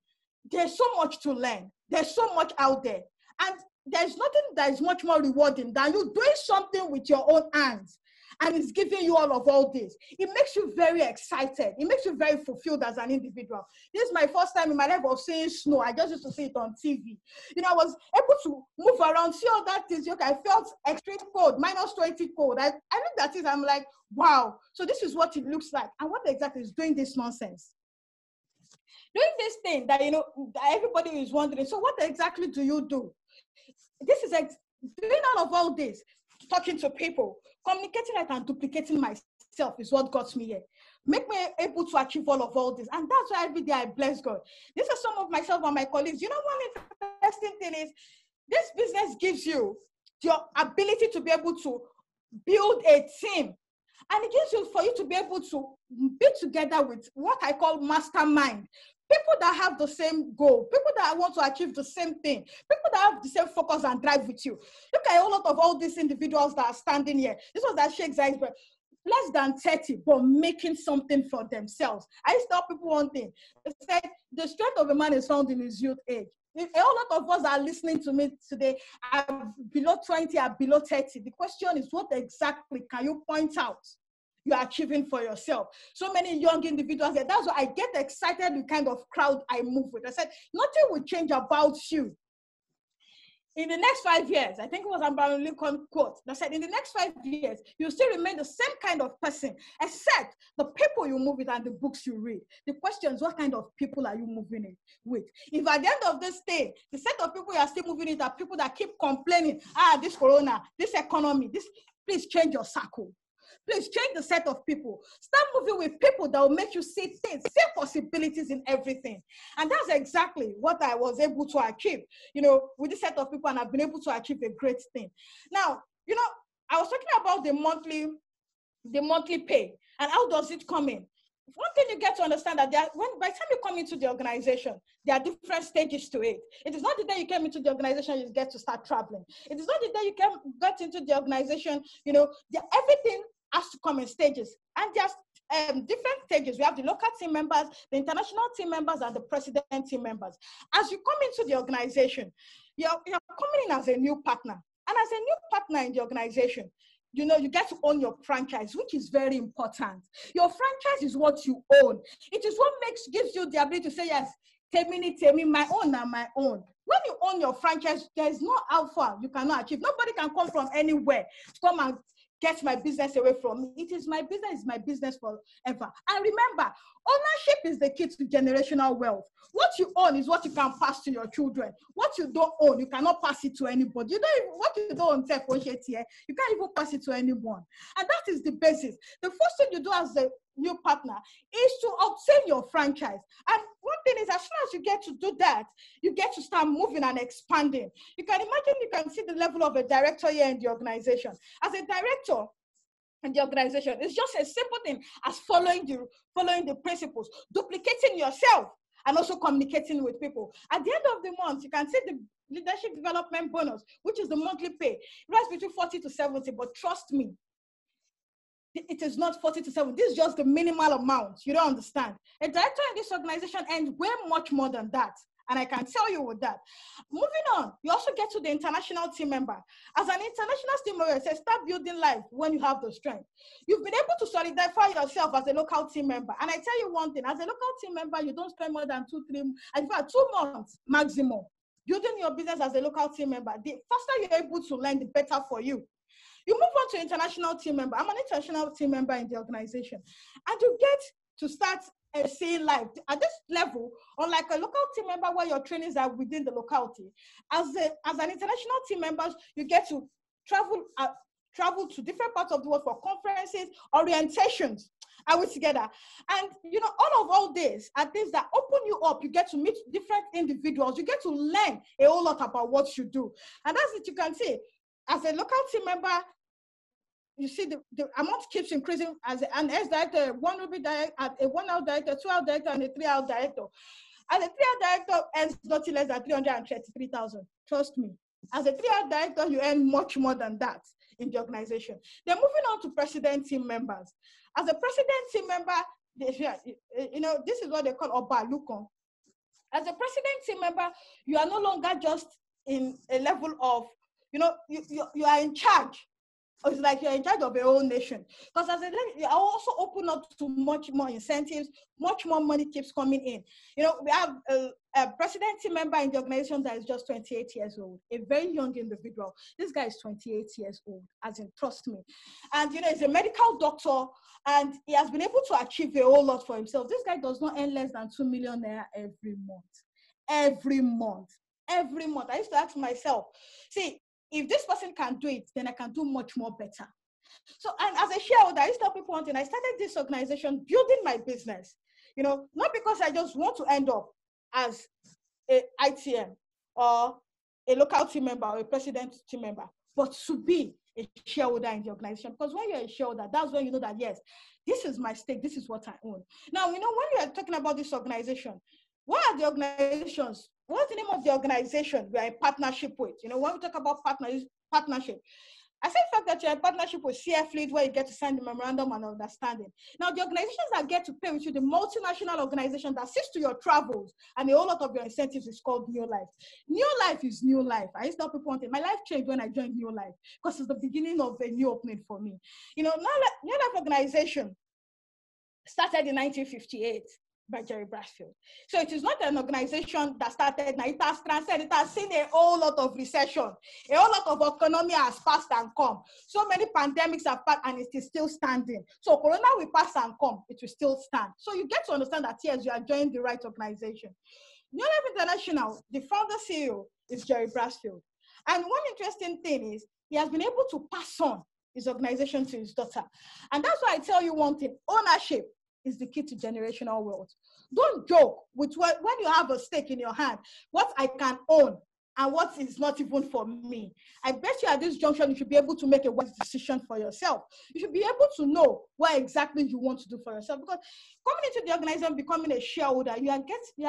there's so much to learn. There's so much out there. And there's nothing that is much more rewarding than you doing something with your own hands. And it's giving you all this. It makes you very excited. It makes you very fulfilled as an individual. This is my first time in my life of seeing snow. I just used to see it on TV. You know, I was able to move around, see all that things. Okay, I felt extreme cold, -20 cold. I looked at it, I'm like, wow. So this is what it looks like. And what exactly is doing this nonsense? Doing this thing that, you know, that everybody is wondering, so what exactly do you do? This is doing all this, talking to people, communicating right and duplicating myself is what got me here. Make me able to achieve all this. And that's why every day I bless God. This is some of myself and my colleagues. You know, one interesting thing is this business gives you your ability to be able to build a team. And it gives you for you to be able to be together with what I call mastermind. People that have the same goal, people that want to achieve the same thing, people that have the same focus and drive with you. Look at a lot of all these individuals that are standing here. This was that Sheikh Zayed, less than 30, but making something for themselves. I used to tell people one thing. They said, the strength of a man is found in his youth age. If a whole lot of us are listening to me today, are below 20, are below 30. The question is, what exactly can you point out you are achieving for yourself? So many young individuals there. That's why I get excited with the kind of crowd I move with. I said, nothing will change about you. In the next 5 years, I think it was Abraham Lincoln quote that said, in the next 5 years, you still remain the same kind of person, except the people you move with and the books you read. The question is, what kind of people are you moving it with? If at the end of this day, the set of people you are still moving it are people that keep complaining, this corona, this economy, this, please change your circle. Please change the set of people. Start moving with people that will make you see things, see possibilities in everything. And that's exactly what I was able to achieve, you know, with this set of people, and I've been able to achieve a great thing. Now, you know, I was talking about the monthly pay and how does it come in. One thing you get to understand that by the time you come into the organization, there are different stages to it. It is not the day you came into the organization, you get to start traveling. It is not the day you get into the organization, you know, everything has to come in stages. And there's different stages. We have the local team members, the international team members, and the president team members. As you come into the organization, you're coming in as a new partner. And as a new partner in the organization, you know, you get to own your franchise, which is very important. Your franchise is what you own. It is what gives you the ability to say, yes, tell me, my own and my own. When you own your franchise, there is no alpha you cannot achieve. Nobody can come from anywhere to come and get my business away from me. It is my business forever. And remember, ownership is the key to generational wealth. What you own is what you can pass to your children. What you don't own, you cannot pass it to anybody. What you don't own, you can't even pass it to anyone. And that is the basis. The first thing you do as a new partner is to obtain your franchise. And one thing is, as soon as you get to do that, you get to start moving and expanding. You can imagine, you can see the level of a director here in the organization. As a director in the organization, it's just a simple thing as following the principles, duplicating yourself, and also communicating with people. At the end of the month, you can see the leadership development bonus, which is the monthly pay. It runs between 40 to 70, but trust me, it is not 40 to 70. This is just the minimal amount. You don't understand. A director in this organization earns way much more than that. And I can tell you with that. Moving on, you also get to the international team member. As an international team member, it says start building life when you have the strength. You've been able to solidify yourself as a local team member. And I tell you one thing, as a local team member, you don't spend more than 2 months maximum building your business as a local team member. The faster you're able to learn, the better for you. You move on to international team member. I'm an international team member in the organization. And you get to start seeing life at this level, unlike a local team member where your trainings are within the locality. As an international team member, you get to travel to different parts of the world for conferences, orientations. Are we together? And you know, all this are things that open you up. You get to meet different individuals. You get to learn a whole lot about what you do. And that's it. You can see, as a local team member, you see the amount keeps increasing. As an ex-director, one will be a 1-hour director, 2-hour director, and a 3-hour director. As a 3-hour director earns nothing less than 333,000. Trust me. As a 3-hour director, you earn much more than that in the organization. Then moving on to president team members. As a president team member, you know, this is what they call Oba Lukon. As a presidency member, you are no longer just in a level of, you are in charge. It's like you're in charge of your own nation. Because as a you are also open up to much more incentives, much more money keeps coming in. We have a presidency member in the organization that is just 28 years old, a very young individual. This guy is 28 years old, as in, trust me. And, he's a medical doctor, and he has been able to achieve a whole lot for himself. This guy does not earn less than 2 million naira every month. Every month. Every month. I used to ask myself, see, if this person can do it, then I can do much more better. So, and as a shareholder, I used to tell people one thing. I started this organization building my business, not because I just want to end up as a ITM or a local team member or a president team member, but to be a shareholder in the organization. Because when you're a shareholder, that's when you know that, yes, this is my stake, this is what I own. Now, when we are talking about this organization, what are the organizations? What's the name of the organization we are in partnership with? When we talk about partnership, I say the fact that you're in partnership with CF Lead, where you get to sign the memorandum and understanding. Now, the organizations that get to pay with you, the multinational organization that assists to your travels and a whole lot of your incentives, is called New Life. New Life is New Life. I used to tell people one thing. My life changed when I joined New Life because it's the beginning of a new opening for me. New Life organization started in 1958. By Jerry Bradfield. So it is not an organization that started now. It has transcended. It has seen a whole lot of recession. A whole lot of economy has passed and come. So many pandemics have passed and it is still standing. So Corona will pass and come. It will still stand. So you get to understand that, yes, you are joining the right organization. New Life International, the founder CEO is Jerry Bradfield. And one interesting thing is he has been able to pass on his organization to his daughter. And that's why I tell you one thing, ownership is the key to generational wealth. Don't joke with when you have a stake in your hand, what I can own and what is not even for me. I bet you at this junction, you should be able to make a wise decision for yourself. You should be able to know what exactly you want to do for yourself. Because coming into the organization, becoming a shareholder, you are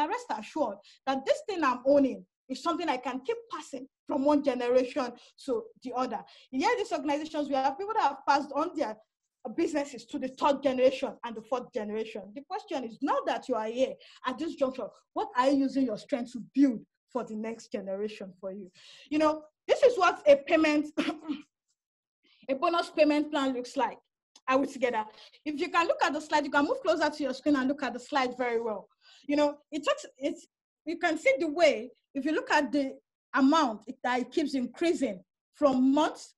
rest assured that this thing I'm owning is something I can keep passing from one generation to the other. In these organizations, we have people that have passed on their businesses to the third generation and the fourth generation. The question is, now that you are here at this juncture, what are you using your strength to build for the next generation for you? This is what a payment, a bonus payment plan looks like. Are we together? If you can look at the slide, you can move closer to your screen and look at the slide very well. You can see the way, if you look at the amount that it keeps increasing from month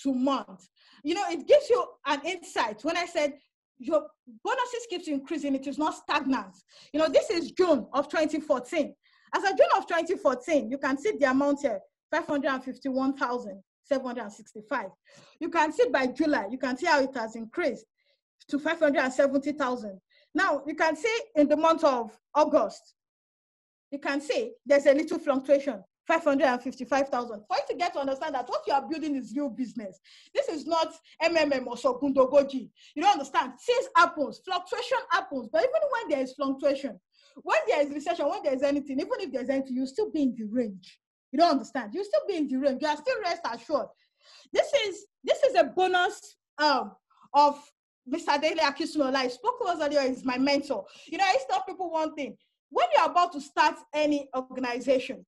to month. It gives you an insight. When I said your bonuses keeps increasing, it is not stagnant. This is June of 2014. As of June of 2014, you can see the amount here, 551,765. You can see by July, you can see how it has increased to 570,000. Now, you can see in the month of August, you can see there's a little fluctuation. 555,000. For you to get to understand that what you are building is real business. This is not MMM or Sokundogoji. You don't understand. Things happens, fluctuation happens. But even when there is fluctuation, when there is recession, when there is anything, even if there's anything, you'll still be in the range. You don't understand. You'll still be in the range. You are still rest assured. This is a bonus of Mr. Dele Akisunola. I spoke to us earlier. He's my mentor. I used to tell people one thing. When you're about to start any organization,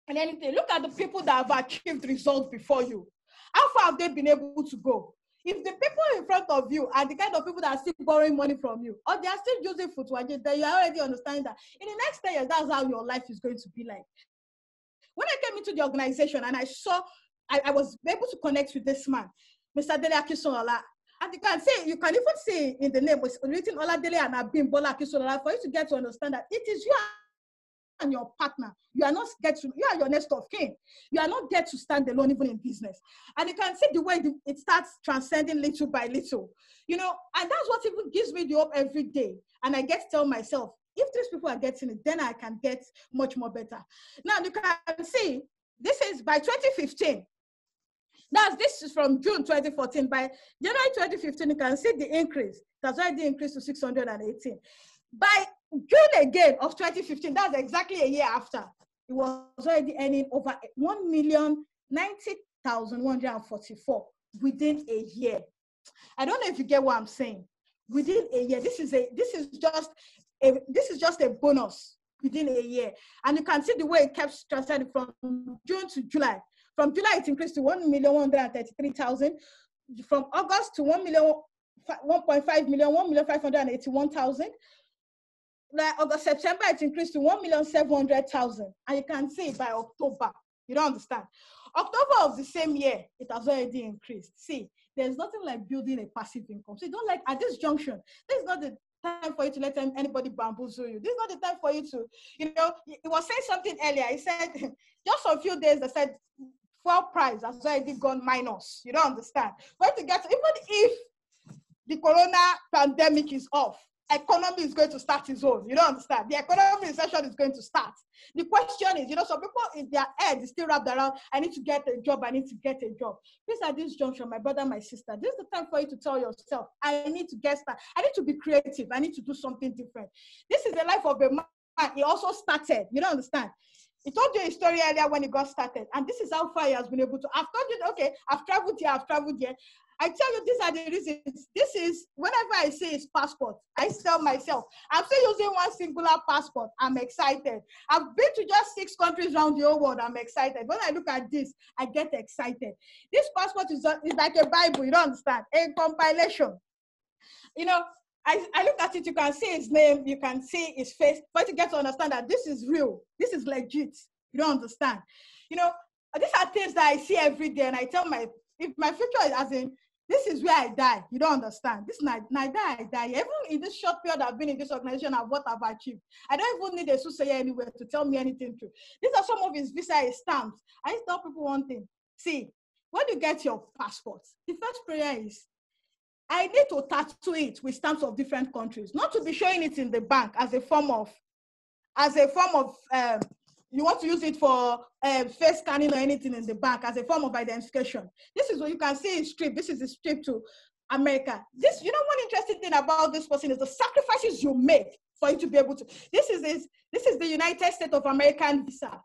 and anything, look at the people that have achieved results before you. How far have they been able to go? If the people in front of you are the kind of people that are still borrowing money from you, or they are still using footwear, then you already understand that in the next 10 years, that's how your life is going to be like. When I came into the organization and I saw, I was able to connect with this man, Mr. Dele Akisunola. And you can even see in the name, it's written Oladele and Abim Bola Akisunola, for you to get to understand that it is you and your partner. You are your next of kin. You are not there to stand alone, even in business. And you can see the way it starts transcending little by little, and that's what even gives me the hope every day. And I get to tell myself, if these people are getting it, then I can get much more better. Now you can see, this is by 2015. This is from June 2014. By January 2015, you can see the increase. That's why the increase to 618. By June again of 2015, that's exactly a year after, it was already earning over 1,090,144 within a year. I don't know if you get what I'm saying. Within a year, this is just a bonus within a year. And you can see the way it kept transcending from June to July. From July, it increased to 1,133,000. From August to 1.5 million, 1,581,000. Like August, September, it increased to 1,700,000. And you can see by October, you don't understand. October of the same year, it has already increased. See, there's nothing like building a passive income. So you don't like, at this junction, this is not the time for you to let anybody bamboozle you. This is not the time for you to, he was saying something earlier. He said, just a few days, they said, fuel price has already gone minus. You don't understand. When to get, even if the corona pandemic is off, economy is going to start its own. You don't understand. The economic recession is going to start. The question is, some people in their head is still wrapped around, I need to get a job, I need to get a job. Please, at this junction, my brother, my sister, this is the time for you to tell yourself, I need to get started. I need to be creative. I need to do something different. This is the life of a man. He also started. You don't understand. He told you a story earlier when he got started. And this is how far he has been able to. I've told you, okay, I've traveled here, I've traveled here. I tell you, these are the reasons. This is, whenever I say it's passport, I tell myself, I'm still using one singular passport. I'm excited. I've been to just 6 countries around the whole world. I'm excited. When I look at this, I get excited. This passport is like a Bible. You don't understand? A compilation. I look at it, you can see his name, you can see his face, but you get to understand that this is real. This is legit. You don't understand. These are things that I see every day, and I tell if my future is as in, this is where I die. You don't understand. This night I die. Even in this short period I've been in this organization of what I've achieved, I don't even need a soothsayer anywhere to tell me anything true. These are some of his visa stamps. I just tell people one thing. See, when you get your passport, the first prayer is, I need to tattoo it with stamps of different countries, not to be showing it in the bank as a form of, you want to use it for face scanning or anything in the bank as a form of identification. This is what you can see in strip. This is the strip to America. This, one interesting thing about this person is the sacrifices you make for you to be able to. This is the United States of American visa.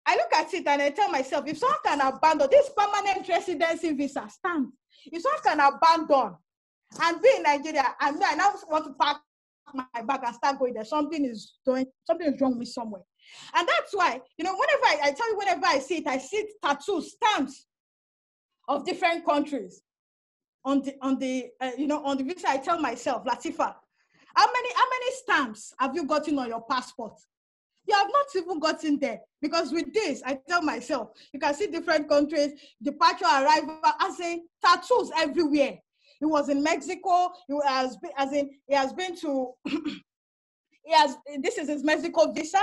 I look at it and I tell myself, if someone can abandon this permanent residency visa stamp, if someone can abandon and be in Nigeria, and I now want to pack my bag and start going there, something is wrong with me somewhere. And that's why, whenever I tell you, whenever I see tattoos, stamps of different countries on the visa. I tell myself, lateefah, how many stamps have you gotten on your passport? You have not even gotten there, because with this, I tell myself, you can see different countries, departure, arrival, as in tattoos everywhere. He was in Mexico. He has been to. This is his Mexico visa,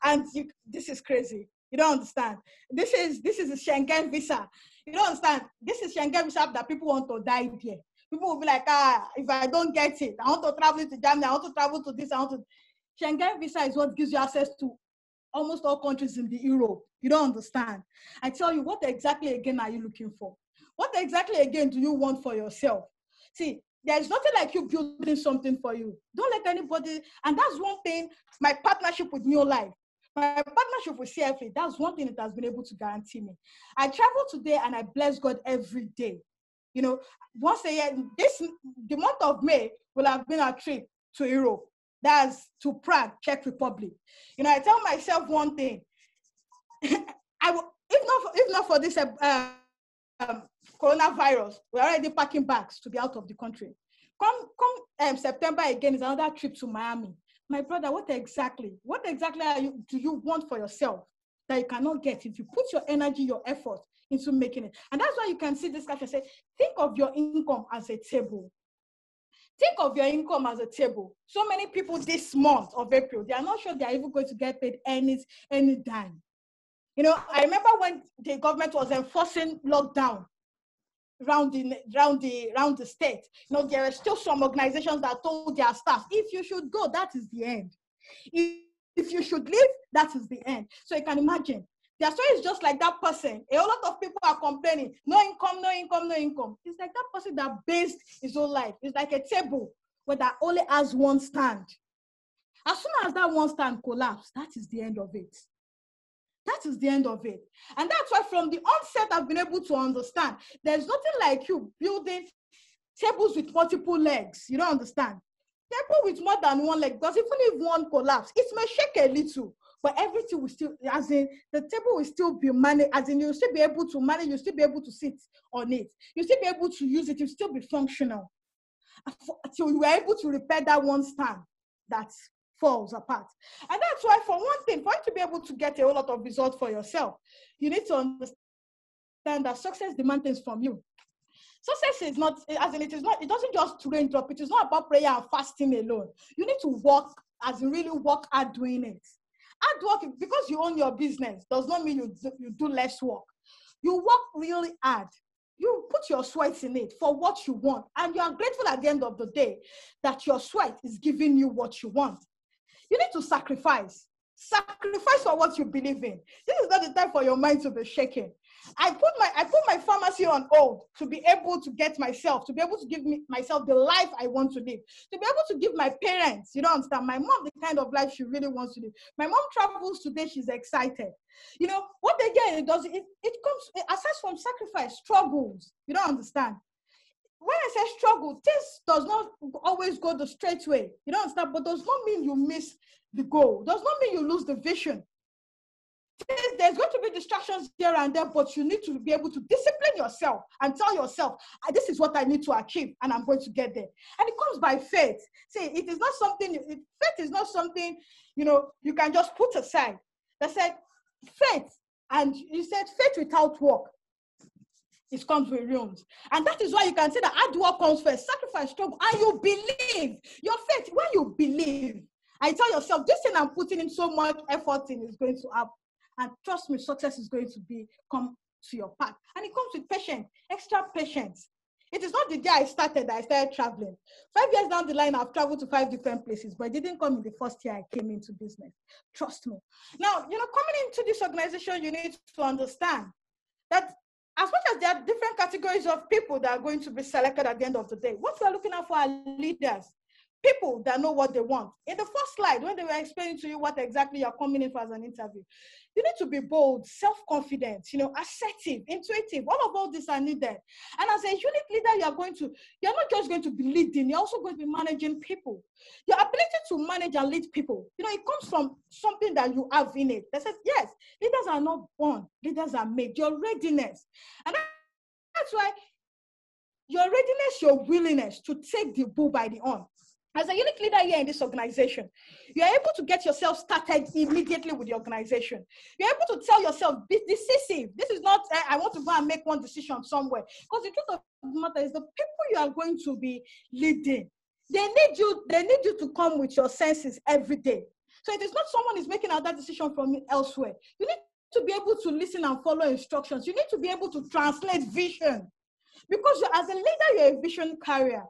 and this is crazy. You don't understand. This is a Schengen visa. You don't understand. This is Schengen visa that people want to die here. People will be like, if I don't get it, I want to travel to Germany. I want to travel to this. Schengen visa is what gives you access to almost all countries in the Europe. You don't understand. I tell you, what exactly again are you looking for? What exactly again do you want for yourself? See, there's nothing like you building something for you. Don't let anybody, and that's one thing, my partnership with New Life, my partnership with CFA, that's one thing it has been able to guarantee me. I travel today and I bless God every day. Once a year, the month of May will have been a trip to Europe. That's to Prague, Czech Republic. I tell myself one thing. If not for this coronavirus, we're already packing bags to be out of the country. Come September again is another trip to Miami. My brother, what exactly do you want for yourself that you cannot get if you put your energy, your effort into making it? And that's why you can see this guy say, think of your income as a table. Think of your income as a table. So many people this month of April, they are not sure they are even going to get paid any dime. I remember when the government was enforcing lockdown around the state. There are still some organizations that told their staff, if you should go, that is the end. If you should leave, that is the end. So you can imagine. Their story is just like that person. A lot of people are complaining, no income, no income, no income. It's like that person that based his whole life. It's like a table where that only has one stand. As soon as that one stand collapses, that is the end of it. That is the end of it. And that's why from the onset, I've been able to understand there's nothing like you building tables with multiple legs. You don't understand. Table with more than one leg, because even if one collapse, it may shake a little, but everything will still, as in the table will still be managed, as in you'll still be able to manage, you'll still be able to sit on it, you'll still be able to use it, you'll still be functional. Until you are able to repair that one stand that falls apart. And that's why, for one thing, for you to be able to get a whole lot of results for yourself, you need to understand that success demands things from you. Success is not, as in it is not, it doesn't just raindrop. It is not about prayer and fasting alone. You need to work, as in really work hard doing it. Hard work, because you own your business, does not mean you do less work. You work really hard. You put your sweat in it for what you want. And you are grateful at the end of the day that your sweat is giving you what you want. You need to sacrifice. Sacrifice for what you believe in. This is not the time for your mind to be shaken. I put my pharmacy on hold to be able to get myself, to be able to give myself the life I want to live, to be able to give my parents, you don't understand, my mom the kind of life she really wants to live. My mom travels today, she's excited. You know, what they get, it comes, aside from sacrifice, struggles, you don't understand. When I say struggle, this does not always go the straight way, you don't understand, but does not mean you miss the goal, does not mean you lose the vision. There's going to be distractions here and there, but you need to be able to discipline yourself and tell yourself, this is what I need to achieve, and I'm going to get there. And it comes by faith. See, it is not something, faith is not something, you know, you can just put aside. They said faith, and you said faith without work, it comes with ruins. And that is why you can say that hard work comes first, sacrifice, struggle, and you believe. Your faith, when you believe, and tell yourself, this thing I'm putting in so much effort in is going to happen. And trust me, success is going to come to your path. And it comes with patience, extra patience. It is not the day I started traveling. 5 years down the line, I've traveled to 5 different places, but it didn't come in the first year I came into business. Trust me. Now, you know, coming into this organization, you need to understand that as much as there are different categories of people that are going to be selected at the end of the day, what we're looking at for our leaders, people that know what they want. In the first slide, when they were explaining to you what exactly you're coming in for as an interview, you need to be bold, self-confident, you know, assertive, intuitive. All these are needed. And as a unit leader, you're not just going to be leading, you're also going to be managing people. Your ability to manage and lead people, you know, it comes from something that you have in it. They said, yes, leaders are not born, leaders are made. Your readiness. And that's why your readiness, your willingness to take the bull by the horn. As a unit leader here in this organization, you're able to get yourself started immediately with the organization. You're able to tell yourself, be decisive. This is not, I want to go and make one decision somewhere. Because the truth of the matter is the people you are going to be leading, they need you to come with your senses every day. So it is not someone is making another decision from elsewhere. You need to be able to listen and follow instructions. You need to be able to translate vision. Because as a leader, you're a vision carrier.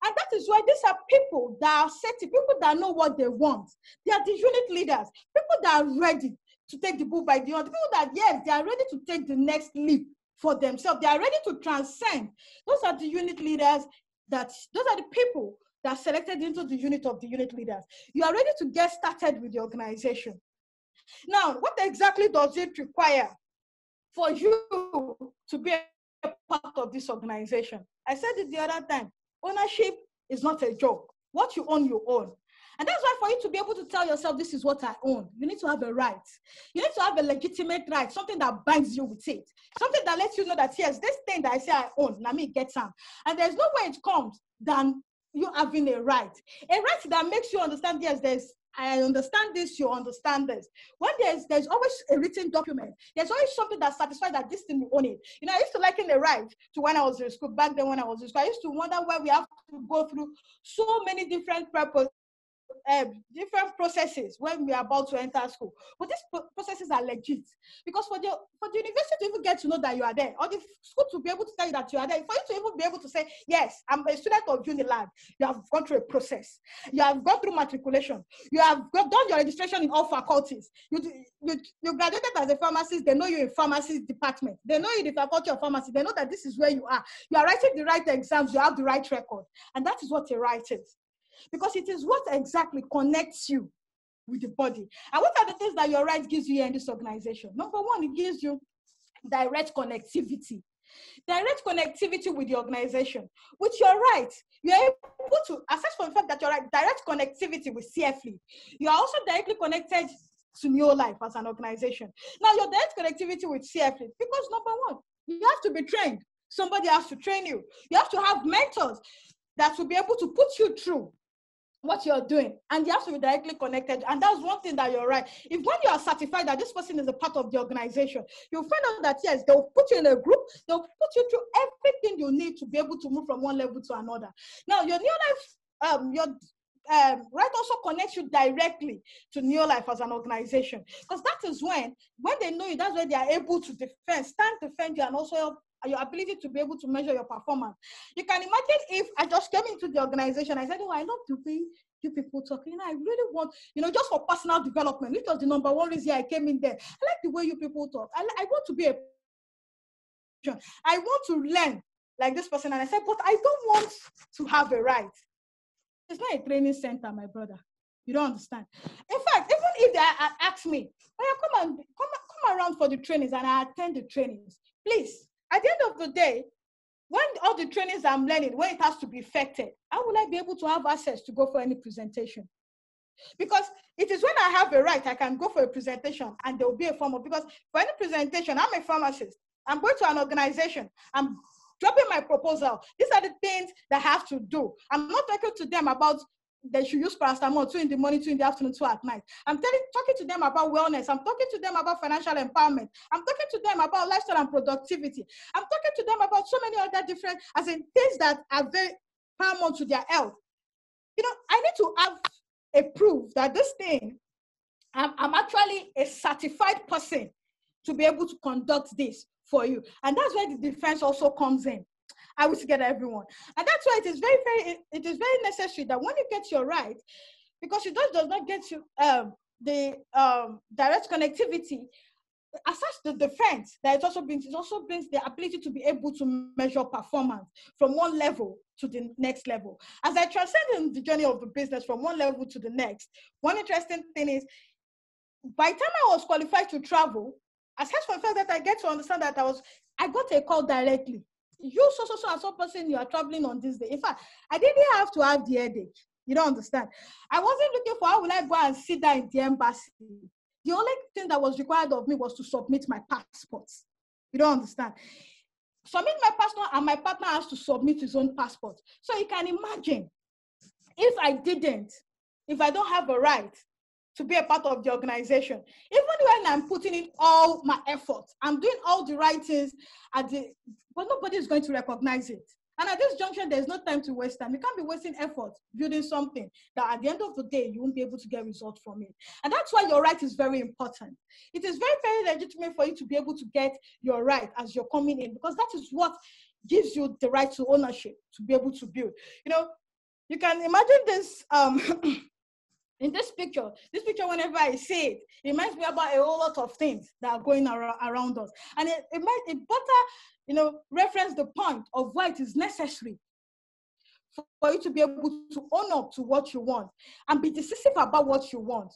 And that is why these are people that are setting, people that know what they want. They are the unit leaders, people that are ready to take the bull by the horn, people that, yes, they are ready to take the next leap for themselves. They are ready to transcend. Those are the unit leaders, those are the people that are selected into the unit of the unit leaders. You are ready to get started with the organization. Now, what exactly does it require for you to be a part of this organization? I said it the other time. Ownership is not a joke. What you own, you own. And that's why for you to be able to tell yourself, this is what I own, you need to have a right. You need to have a legitimate right, something that binds you with it. Something that lets you know that, yes, this thing that I say I own, now me get some. And there's no way it comes than you having a right. A right that makes you understand, yes, I understand this, you understand this. When there's always a written document, there's always something that satisfies that this thing you own it. You know, I used to liken the right to when I was in school, back then when I was in school. I used to wonder why we have to go through so many different processes when we are about to enter school. But these processes are legit, because for the university to even get to know that you are there, or the school to be able to tell you that you are there, for you to even be able to say, yes, I'm a student of Unilag, you have gone through a process. You have gone through matriculation. You have done your registration in all faculties. You graduated as a pharmacist. They know you in pharmacy department. They know you in the faculty of pharmacy. They know that this is where you are. You are writing the right exams. You have the right record. And that is what a right is. Because it is what exactly connects you with the body. And what are the things that your right gives you here in this organization? Number one, it gives you direct connectivity. Direct connectivity with the organization. With your right, you are able to assess for the fact that you're right, direct connectivity with CFLE. You are also directly connected to Neolife as an organization. Now, your direct connectivity with CFLE, because number one, you have to be trained. Somebody has to train you. You have to have mentors that will be able to put you through what you're doing, and you have to be directly connected. And that's one thing that you're right. If when you are certified that this person is a part of the organization, you'll find out that yes, they'll put you in a group, they'll put you through everything you need to be able to move from one level to another. Now, your Neolife, right also connects you directly to Neolife as an organization, because that is when they know you, that's when they are able to defend you, and also your ability to be able to measure your performance. You can imagine if I just came into the organization, I said, oh, I love the way you people talk. I really want, just for personal development, which was the number one reason I came in there. I like the way you people talk. I want to be I want to learn like this person. And I said, but I don't want to have a right. It's not a training center, my brother. You don't understand. In fact, even if they ask me, come around for the trainings, and I attend the trainings, please. At the end of the day, when all the trainings I'm learning, when it has to be effected, how will I be able to have access to go for any presentation? Because it is when I have a right, I can go for a presentation, and there will be a form of, because for any presentation, I'm a pharmacist. I'm going to an organization. I'm dropping my proposal. These are the things that I have to do. I'm not talking to them about they should use paracetamol 2 in the morning, 2 in the afternoon, 2 at night. I'm talking to them about wellness. I'm talking to them about financial empowerment. I'm talking to them about lifestyle and productivity. I'm talking to them about so many other different, as in things that are very paramount to their health. I need to have a proof that this thing, I'm actually a certified person to be able to conduct this for you. And that's where the defense also comes in. I wish to get everyone. And that's why it is very necessary that when you get your right, because it does not get you the direct connectivity, as such the defense, that it also brings the ability to be able to measure performance from one level to the next level. As I transcend in the journey of the business from one level to the next, one interesting thing is, by the time I was qualified to travel, aside from the fact that I get to understand that I got a call directly. You and some person, you are traveling on this day. In fact, I didn't have to have the headache. You don't understand. I wasn't looking for how will I go and sit down in the embassy. The only thing that was required of me was to submit my passport. You don't understand. Submit my passport, and my partner has to submit his own passport. So you can imagine, if I don't have a right to be a part of the organization, even when I'm putting in all my effort, I'm doing all the right things, but nobody is going to recognize it. And at this junction, there's no time to waste time. You can't be wasting effort building something that at the end of the day, you won't be able to get results from it. And that's why your right is very important. It is very, very legitimate for you to be able to get your right as you're coming in, because that is what gives you the right to ownership, to be able to build. You can imagine this, in this picture, whenever I see it, it reminds me about a whole lot of things that are going around us. And it better, reference the point of why it is necessary for you to be able to own up to what you want and be decisive about what you want.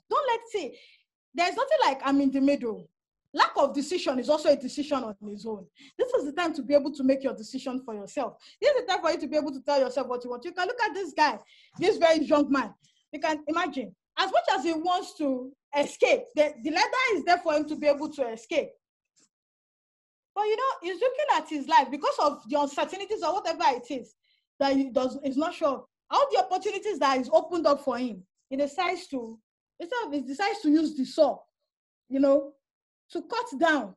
There's nothing like I'm in the middle. Lack of decision is also a decision on its own. This is the time to be able to make your decision for yourself. This is the time for you to be able to tell yourself what you want. You can look at this guy, this very young man. You can imagine, as much as he wants to escape, the ladder is there for him to be able to escape. But he's looking at his life because of the uncertainties or whatever it is that he's not sure. All the opportunities that is opened up for him, he decides to use the saw, to cut down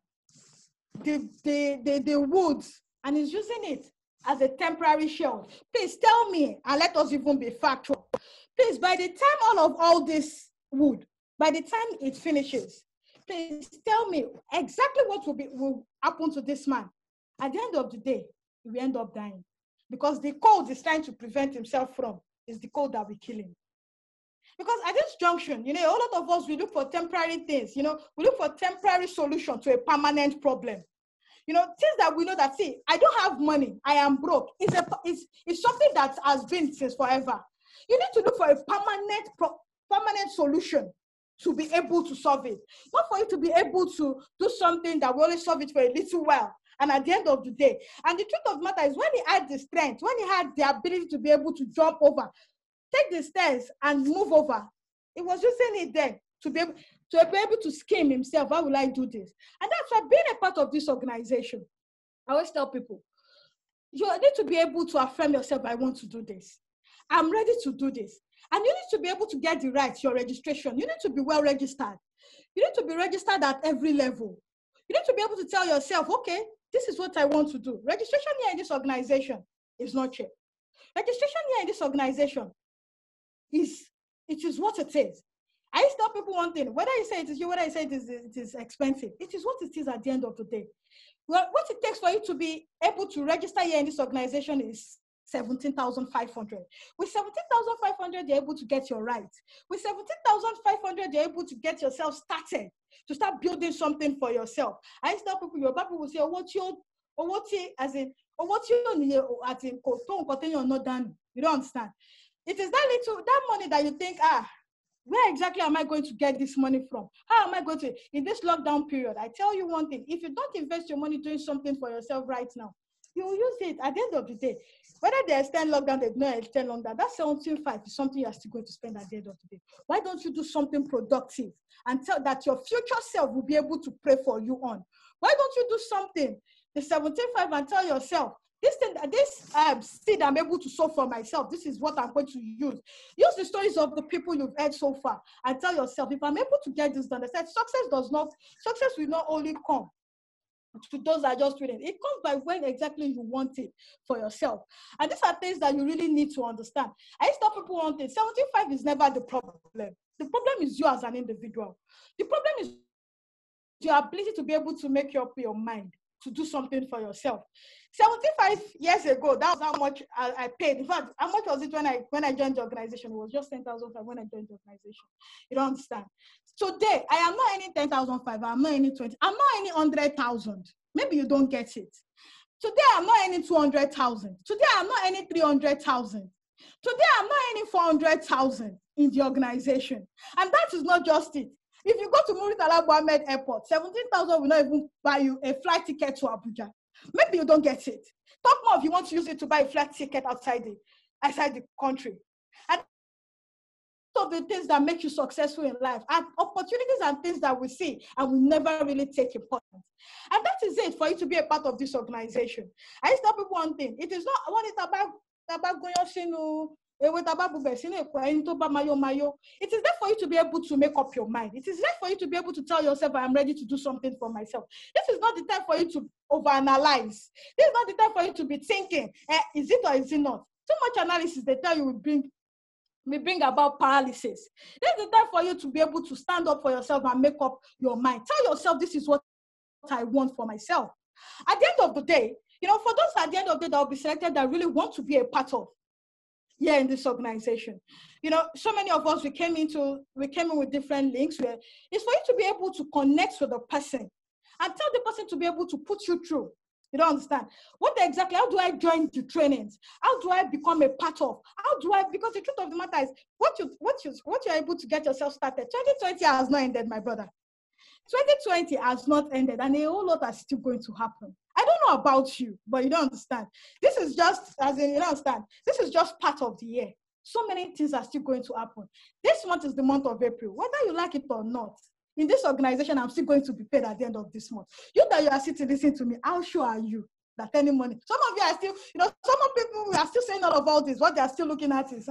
the woods, and he's using it as a temporary shield. Please tell me, and let us even be factual. Please, by the time all this wood, by the time it finishes, please tell me exactly what will happen to this man. At the end of the day, he will end up dying, because the cold he's trying to prevent himself from is the cold that will kill him. Because at this junction, a lot of us, we look for temporary things, we look for temporary solution to a permanent problem. Things that we know that, see, I don't have money, I am broke. It's something that has been since forever. You need to look for a permanent solution to be able to solve it. Not for you to be able to do something that will only solve it for a little while And at the end of the day, and the truth of the matter is when he had the strength, when he had the ability to be able to jump over, take the stairs and move over, he was using it then to be able to scheme himself. How will I do this? And that's why being a part of this organization, I always tell people, you need to be able to affirm yourself, I want to do this. I'm ready to do this. And you need to be able to get the right, your registration. You need to be well registered. You need to be registered at every level. You need to be able to tell yourself, okay, this is what I want to do. Registration here in this organization is not cheap. Registration here in this organization it is what it is. I used to tell people one thing, whether you say it is you, whether you say it is expensive, it is what it is at the end of the day. Well, what it takes for you to be able to register here in this organization is 17,500. With 17,500, you're able to get your rights. With 17,500, you're able to get yourself started, to start building something for yourself. I used to tell people, your people will say, you don't understand. It is that money that you think, where exactly am I going to get this money from? How am I going to, in this lockdown period, I tell you one thing, if you don't invest your money doing something for yourself right now, you will use it at the end of the day. Whether they extend lockdown, they don't extend lockdown, that 17.5 is something you're still going to spend at the end of the day. Why don't you do something productive and tell that your future self will be able to pray for you on? Why don't you do something, the 17.5, and tell yourself, this seed I'm able to sow for myself, this is what I'm going to use. Use the stories of the people you've heard so far and tell yourself, if I'm able to get this done, they said success will not only come to those that are just doing it. It comes by when exactly you want it for yourself. And these are things that you really need to understand. I used to tell people one thing, 17.5 is never the problem. The problem is you as an individual. The problem is your ability to be able to make up your mind to do something for yourself. 75 years ago, that was how much I paid. In fact, how much was it when I joined the organization? It was just 10,005 when I joined the organization. You don't understand. Today, I am not earning 10,005. I'm not earning 20. I'm not earning 100,000. Maybe you don't get it. Today, I'm not earning 200,000. Today, I'm not earning 300,000. Today, I'm not earning 400,000 in the organization. And that is not just it. If you go to Muritala Mohammed Airport, 17,000 will not even buy you a flight ticket to Abuja. Maybe you don't get it. Talk more if you want to use it to buy a flight ticket outside the country. And of the things that make you successful in life and opportunities and things that we see and we never really take importance. And that is it for you to be a part of this organization. I used to tell people one thing. It is not what it's about going on. It is there for you to be able to make up your mind. It is there for you to be able to tell yourself, I am ready to do something for myself. This is not the time for you to overanalyze. This is not the time for you to be thinking, is it or is it not? Too much analysis, they tell you will bring about paralysis. This is the time for you to be able to stand up for yourself and make up your mind. Tell yourself, this is what I want for myself. At the end of the day, for those at the end of the day that will be selected that really want to be a part of here in this organization. So many of us, we came in with different links where it's for you to be able to connect with the person and tell the person to be able to put you through. You don't understand. How do I join the trainings? How do I become a part of? Because the truth of the matter is, what you're able to get yourself started. 2020 has not ended, my brother. 2020 has not ended, and a whole lot is still going to happen. I don't know about you, but you don't understand. This is just, you don't understand. This is just part of the year. So many things are still going to happen. This month is the month of April. Whether you like it or not, in this organization, I'm still going to be paid at the end of this month. You that you are sitting listening to me, how sure are you that any money? Some of you are still, some of people are still saying all about this. What they are still looking at is,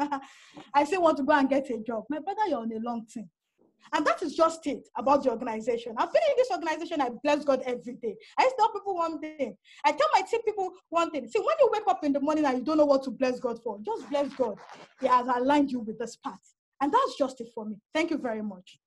I still want to go and get a job. My brother, you're on a long thing. And that is just it about the organization. I've been in this organization, I bless God every day. I tell people one thing. I tell my team people one thing. See, when you wake up in the morning and you don't know what to bless God for, just bless God. He has aligned you with this path. And that's just it for me. Thank you very much.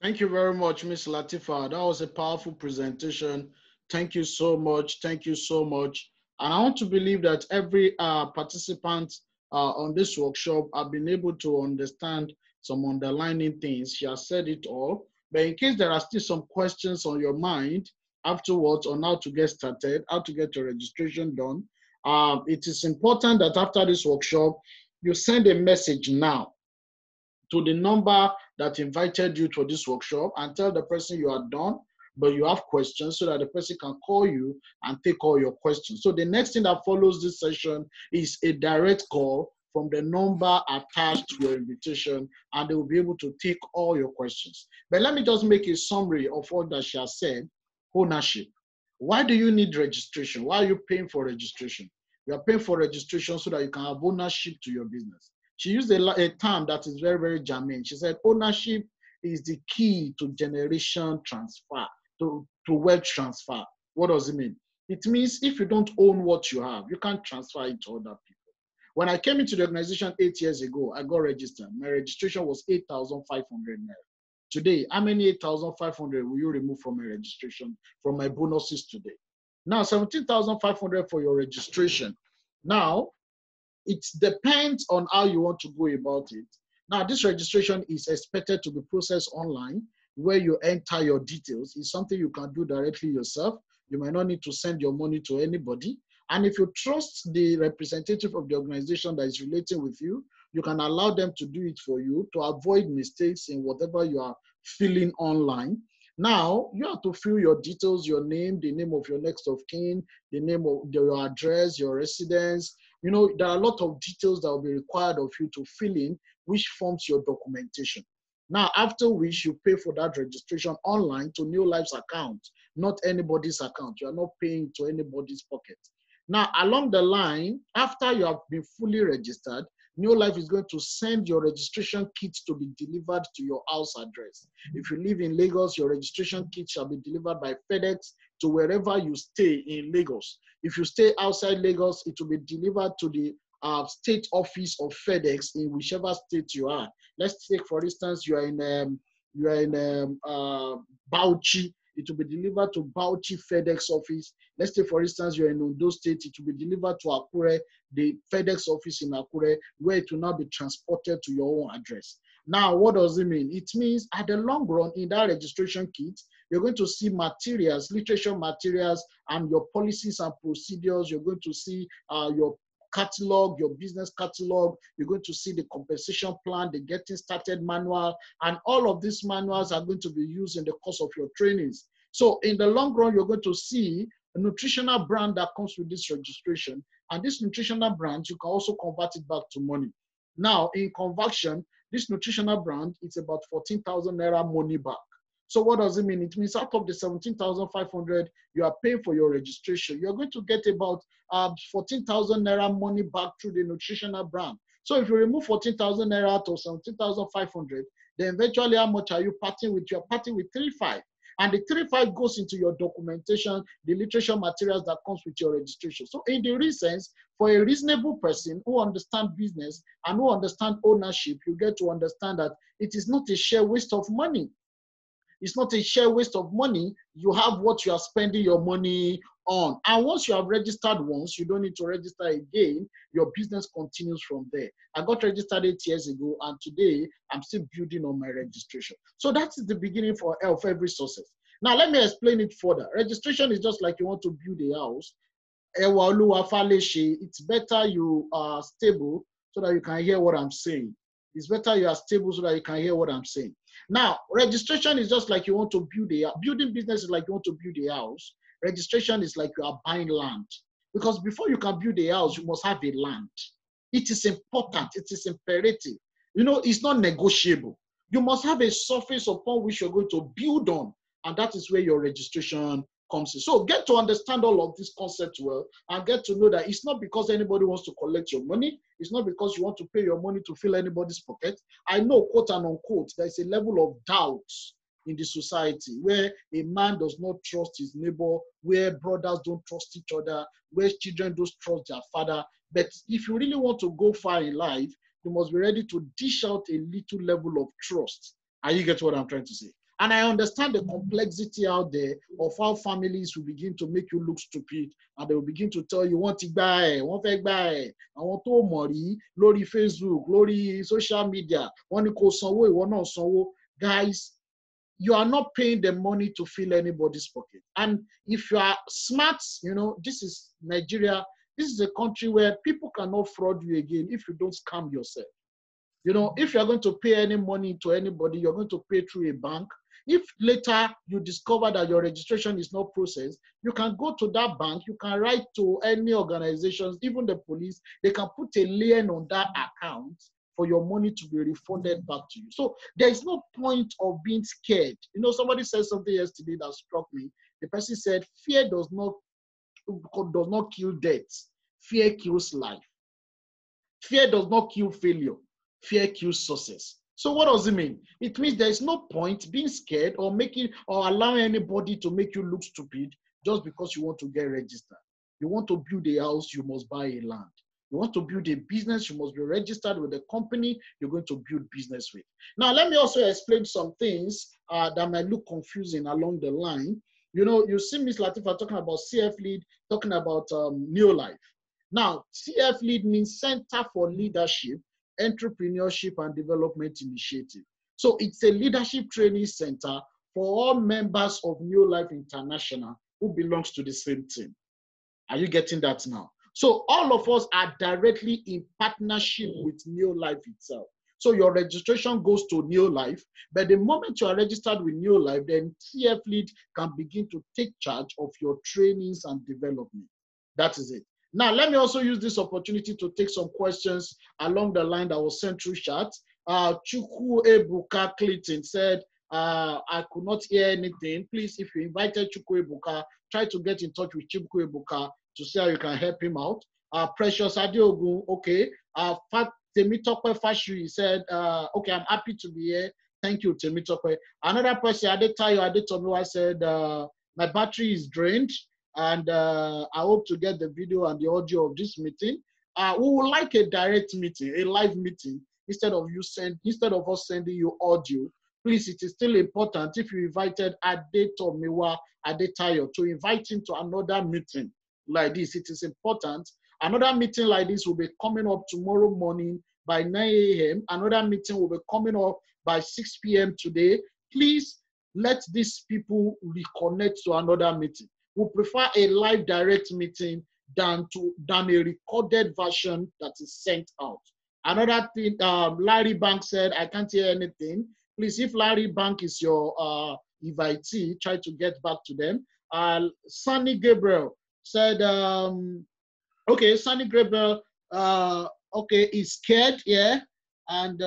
Thank you very much, Ms. Lateefah. That was a powerful presentation. Thank you so much. Thank you so much. And I want to believe that every participant on this workshop have been able to understand some underlining things. She has said it all. But in case there are still some questions on your mind afterwards on how to get started, how to get your registration done, it is important that after this workshop, you send a message now to the number that invited you to this workshop and tell the person you are done but you have questions so that the person can call you and take all your questions. So the next thing that follows this session is a direct call from the number attached to your invitation, and they will be able to take all your questions. But let me just make a summary of what that she has said. Ownership. Why do you need registration? Why are you paying for registration? You are paying for registration so that you can have ownership to your business. She used a term that is very, very germane. She said ownership is the key to generation transfer, to wealth transfer. What does it mean? It means if you don't own what you have, you can't transfer it to other people. When I came into the organization 8 years ago, I got registered. My registration was 8,500 naira. Today, how many 8,500 will you remove from my registration, from my bonuses today? Now, 17,500 for your registration. Now, it depends on how you want to go about it. Now, this registration is expected to be processed online, where you enter your details. It's something you can do directly yourself. You might not need to send your money to anybody. And if you trust the representative of the organization that is relating with you, you can allow them to do it for you to avoid mistakes in whatever you are filling online. Now, you have to fill your details, your name, the name of your next of kin, the name of your address, your residence. You know, there are a lot of details that will be required of you to fill in, which forms your documentation. Now, after which you pay for that registration online to New Life's account, not anybody's account. You are not paying to anybody's pocket. Now, along the line, after you have been fully registered, New Life is going to send your registration kit to be delivered to your house address. If you live in Lagos, your registration kit shall be delivered by FedEx to wherever you stay in Lagos. If you stay outside Lagos, it will be delivered to the state office of FedEx in whichever state you are. Let's take, for instance, you are in Bauchi. It will be delivered to Bauchi FedEx office. Let's say, for instance, you're in Ondo State, it will be delivered to Akure, the FedEx office in Akure, where it will now be transported to your own address. Now, what does it mean? It means at the long run, in that registration kit, you're going to see materials, literature materials, and your policies and procedures. You're going to see your catalog, your business catalog. You're going to see the compensation plan, the getting started manual, and all of these manuals are going to be used in the course of your trainings. So in the long run, you're going to see a nutritional brand that comes with this registration. And this nutritional brand, you can also convert it back to money. Now, in conversion, this nutritional brand, it's about 14,000 naira money back. So what does it mean? It means out of the 17,500 you are paying for your registration, you're going to get about 14,000 naira money back through the nutritional brand. So if you remove 14,000 naira out of 17,500, then eventually how much are you parting with? You're parting with 3,500. And the 3,500 goes into your documentation, the literature materials that comes with your registration. So in the real sense, for a reasonable person who understands business and who understands ownership, you get to understand that it is not a sheer waste of money. It's not a sheer waste of money. You have what you are spending your money on. And once you have registered once, you don't need to register again. Your business continues from there. I got registered 8 years ago, and today I'm still building on my registration. So that is the beginning of every success. Now, let me explain it further. Registration is just like you want to build a house. It's better you are stable so that you can hear what I'm saying. It's better you are stable so that you can hear what I'm saying. Now, registration is just like you want to build a building business is like you want to build a house. Registration is like you are buying land. Because before you can build a house, you must have a land. It is important. It is imperative. You know, it's not negotiable. You must have a surface upon which you're going to build on. And that is where your registration comes in. So get to understand all of these concepts well and get to know that it's not because anybody wants to collect your money. It's not because you want to pay your money to fill anybody's pocket. I know, quote and unquote, there's a level of doubt in the society where a man does not trust his neighbor, where brothers don't trust each other, where children don't trust their father. But if you really want to go far in life, you must be ready to dish out a little level of trust. And you get what I'm trying to say? And I understand the complexity out there of how families will begin to make you look stupid, and they will begin to tell you, want to buy, want to buy, I want to money, lórí Facebook, lórí social media, want to kó sanwó, ìwọ náà sanwó. Guys, you are not paying the money to fill anybody's pocket. And if you are smart, you know, this is Nigeria. This is a country where people cannot fraud you again if you don't scam yourself. You know, if you're going to pay any money to anybody, you're going to pay through a bank. If later you discover that your registration is not processed, you can go to that bank, you can write to any organizations, even the police, they can put a lien on that account for your money to be refunded back to you. So there is no point of being scared. You know, somebody said something yesterday that struck me. The person said, fear does not kill death. Fear kills life. Fear does not kill failure. Fear kills success. So what does it mean? It means there is no point being scared or allowing anybody to make you look stupid just because you want to get registered. You want to build a house, you must buy a land. You want to build a business, you must be registered with the company you're going to build business with. Now, let me also explain some things that might look confusing along the line. You know, you see Ms. Lateefah talking about CF Lead, talking about New Life. Now, CF Lead means Center for Leadership, Entrepreneurship and Development Initiative. So it's a leadership training center for all members of New Life International who belongs to the same team. Are you getting that now? So all of us are directly in partnership with New Life itself. So your registration goes to New Life, but the moment you are registered with New Life, then CF Lead can begin to take charge of your trainings and development. That is it. Now, let me also use this opportunity to take some questions along the line that was sent through chat. Chukwu Ebuka Clinton said, I could not hear anything. Please, if you invited Chukwu Ebuka, try to get in touch with Chukwu Ebuka to see how you can help him out. Precious Adeogun, okay. Temitope Fashu said, okay, I'm happy to be here. Thank you, Temitope. Another person, Adetayo Adetomiwa, said, my battery is drained, and I hope to get the video and the audio of this meeting. We would like a direct meeting, a live meeting, instead of us sending you audio. Please, it is still important if you invited Adetomiwa Adetayo to invite him to another meeting like this. It is important. Another meeting like this will be coming up tomorrow morning by 9 a.m. Another meeting will be coming up by 6 p.m. today. Please let these people reconnect to another meeting. We prefer a live direct meeting than a recorded version that is sent out. Another thing, Larry Bank said, I can't hear anything. Please, if Larry Bank is your invitee, try to get back to them. Sunny Gabriel said, okay, Sunny Gabriel, okay, is scared, yeah, and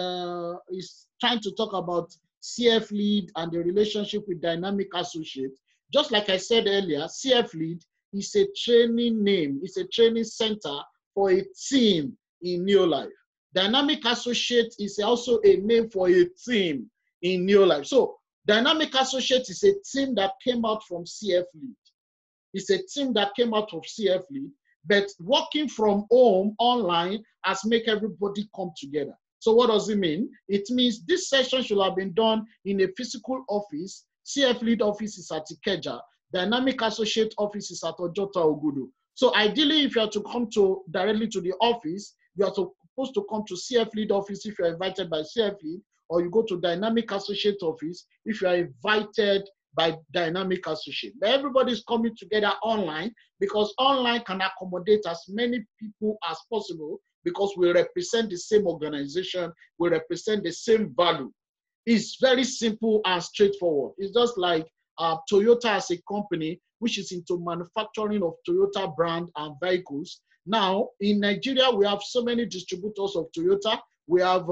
is trying to talk about CF Lead and the relationship with Dynamic Associate. Just like I said earlier, CF Lead is a training name, it's a training center for a team in New Life. Dynamic Associate is also a name for a team in New Life. So Dynamic Associate is a team that came out from CF Lead. It's a team that came out of CF Lead, but working from home online has made everybody come together. So what does it mean? It means this session should have been done in a physical office. CF Lead office is at Ikeja. Dynamic Associate office is at Ojota Ogudu. So ideally, if you are to come directly to the office, you are supposed to come to CF Lead office if you are invited by CF Lead, or you go to Dynamic Associate office if you are invited by Dynamic Associate. But everybody is coming together online because online can accommodate as many people as possible because we represent the same organization, we represent the same value. It's very simple and straightforward. It's just like Toyota as a company, which is into manufacturing of Toyota brand and vehicles. Now, in Nigeria, we have so many distributors of Toyota. We have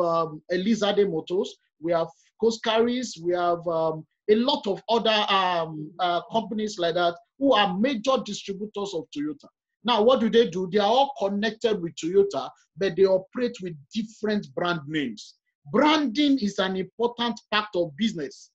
Elizade Motors, we have Coscaris, we have a lot of other companies like that who are major distributors of Toyota. Now, what do? They are all connected with Toyota, but they operate with different brand names. Branding is an important part of business.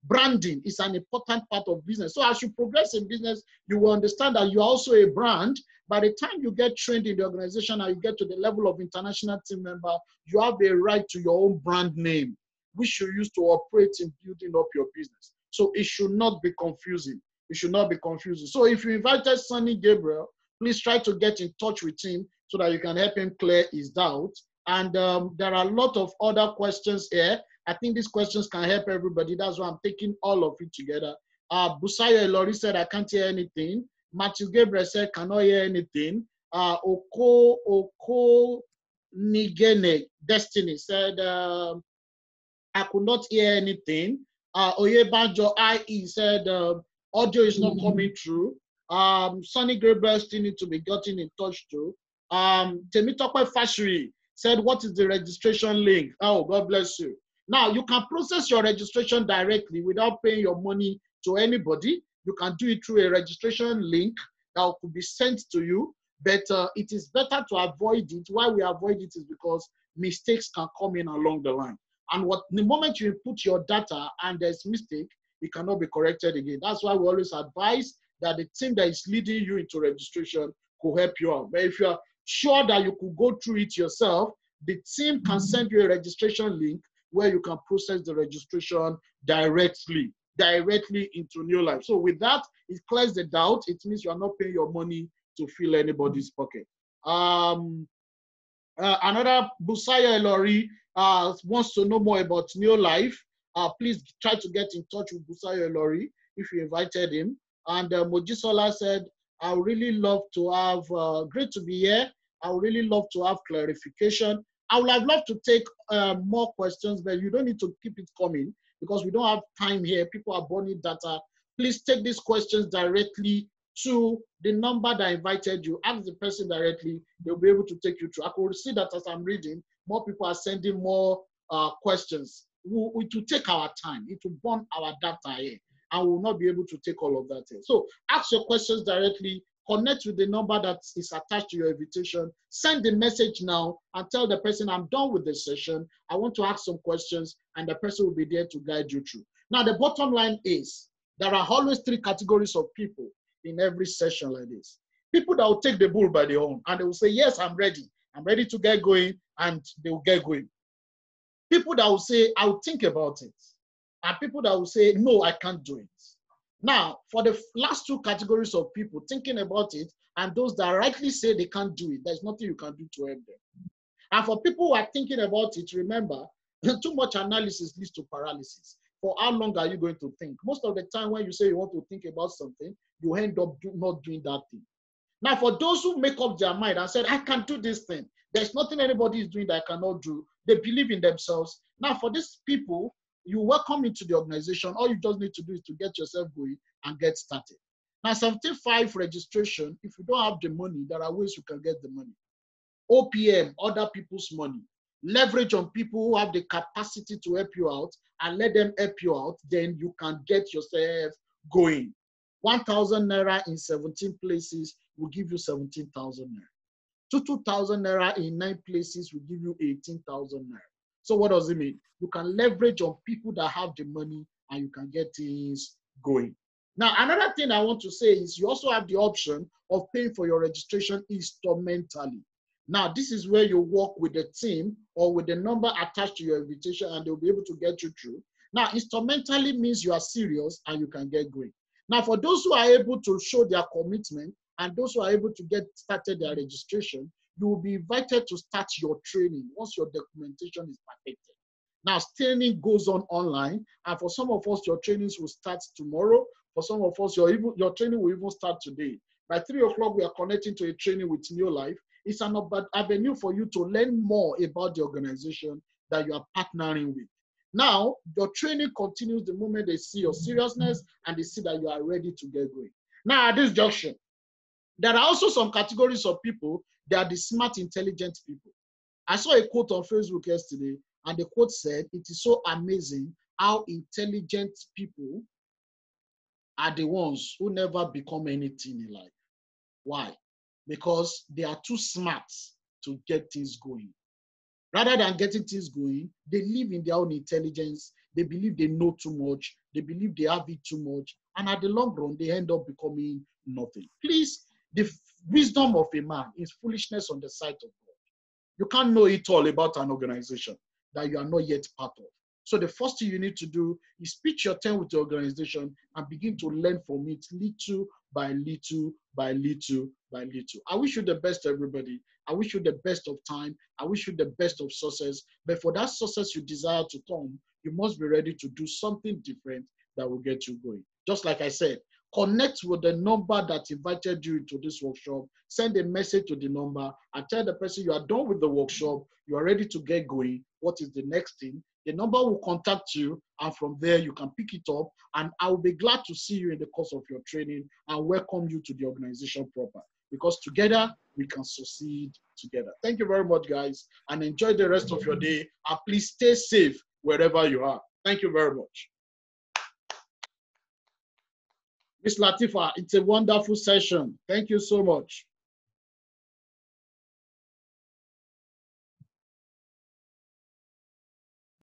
Branding is an important part of business. So as you progress in business, you will understand that you are also a brand. By the time you get trained in the organization and you get to the level of international team member, you have a right to your own brand name, which you use to operate in building up your business. So it should not be confusing. It should not be confusing. So if you invited Sunny Gabriel, please try to get in touch with him so that you can help him clear his doubts. And there are a lot of other questions here. I think these questions can help everybody. That's why I'm taking all of it together. Busayo Elori said, I can't hear anything. Matthew Gabriel said, cannot hear anything. Oko Nigene Destiny said, I could not hear anything. Oyebanjo IE said audio is not coming through. Sonny Gabriel still need to be gotten in touch to. Temitope Fashiri said, what is the registration link? Oh, God bless you. Now, you can process your registration directly without paying your money to anybody. You can do it through a registration link that could be sent to you, but it is better to avoid it. Why we avoid it is because mistakes can come in along the line. And the moment you input your data and there's mistake, it cannot be corrected again. That's why we always advise that the team that is leading you into registration could help you out. But if you're sure that you could go through it yourself, the team can send you a registration link where you can process the registration directly into New Life. So with that, it clears the doubt. It means you are not paying your money to fill anybody's pocket. Another Busaya Elori wants to know more about New Life. Please try to get in touch with Busaya Elori if you invited him. And Mojisola said, I would really love to have, great to be here. I would really love to have clarification. I would have loved to take more questions, but you don't need to keep it coming because we don't have time here. People are burning data. Please take these questions directly to the number that invited you. Ask the person directly. They'll be able to take you through. I could see that as I'm reading, more people are sending more questions. It will take our time. It will burn our data here, and we will not be able to take all of that here. So ask your questions directly. Connect with the number that is attached to your invitation. Send the message now and tell the person, I'm done with the session. I want to ask some questions, and the person will be there to guide you through. Now, the bottom line is there are always three categories of people in every session like this. People that will take the bull by the horn, and they will say, yes, I'm ready. I'm ready to get going, and they will get going. People that will say, I'll think about it. And people that will say, no, I can't do it. Now, for the last two categories of people thinking about it, and those that rightly say they can't do it, there's nothing you can do to help them. And for people who are thinking about it, remember, too much analysis leads to paralysis. For how long are you going to think? Most of the time when you say you want to think about something, you end up not doing that thing. Now, for those who make up their mind and said, I can do this thing, there's nothing anybody is doing that I cannot do, they believe in themselves. Now, for these people, you welcome into the organization. All you just need to do is to get yourself going and get started. Now, 75 registration, if you don't have the money, there are ways you can get the money. OPM, other people's money. Leverage on people who have the capacity to help you out and let them help you out, then you can get yourself going. 1,000 naira in 17 places will give you 17,000 naira. 2,000 naira in 9 places will give you 18,000 naira. So what does it mean? You can leverage on people that have the money and you can get things going. Now, another thing I want to say is you also have the option of paying for your registration instrumentally. Now, this is where you work with the team or with the number attached to your invitation and they'll be able to get you through. Now, instrumentally means you are serious and you can get going. Now, for those who are able to show their commitment and those who are able to get started their registration, you will be invited to start your training once your documentation is perfected. Now, training goes on online, and for some of us, your trainings will start tomorrow. For some of us, your training will even start today. By 3 o'clock, we are connecting to a training with New Life. It's an avenue for you to learn more about the organization that you are partnering with. Now, your training continues the moment they see your seriousness and they see that you are ready to get going. Now, at this junction, there are also some categories of people. They are the smart, intelligent people. I saw a quote on Facebook yesterday, and the quote said, it is so amazing how intelligent people are the ones who never become anything in life. Why? Because they are too smart to get things going. Rather than getting things going, they live in their own intelligence. They believe they know too much. They believe they have it too much. And at the long run, they end up becoming nothing. Please, the wisdom of a man is foolishness on the sight of God. You can't know it all about an organization that you are not yet part of. So the first thing you need to do is pitch your tent with the organization and begin to learn from it little by little by little by little. I wish you the best, everybody. I wish you the best of time. I wish you the best of success. But for that success you desire to come, you must be ready to do something different that will get you going. Just like I said, connect with the number that invited you to this workshop. Send a message to the number and tell the person you are done with the workshop. You are ready to get going. What is the next thing? The number will contact you, and from there you can pick it up, and I will be glad to see you in the course of your training and welcome you to the organization proper, because together we can succeed together. Thank you very much, guys, and enjoy the rest of your day, and please stay safe wherever you are. Thank you very much. Ms. Lateefah, it's a wonderful session. Thank you so much.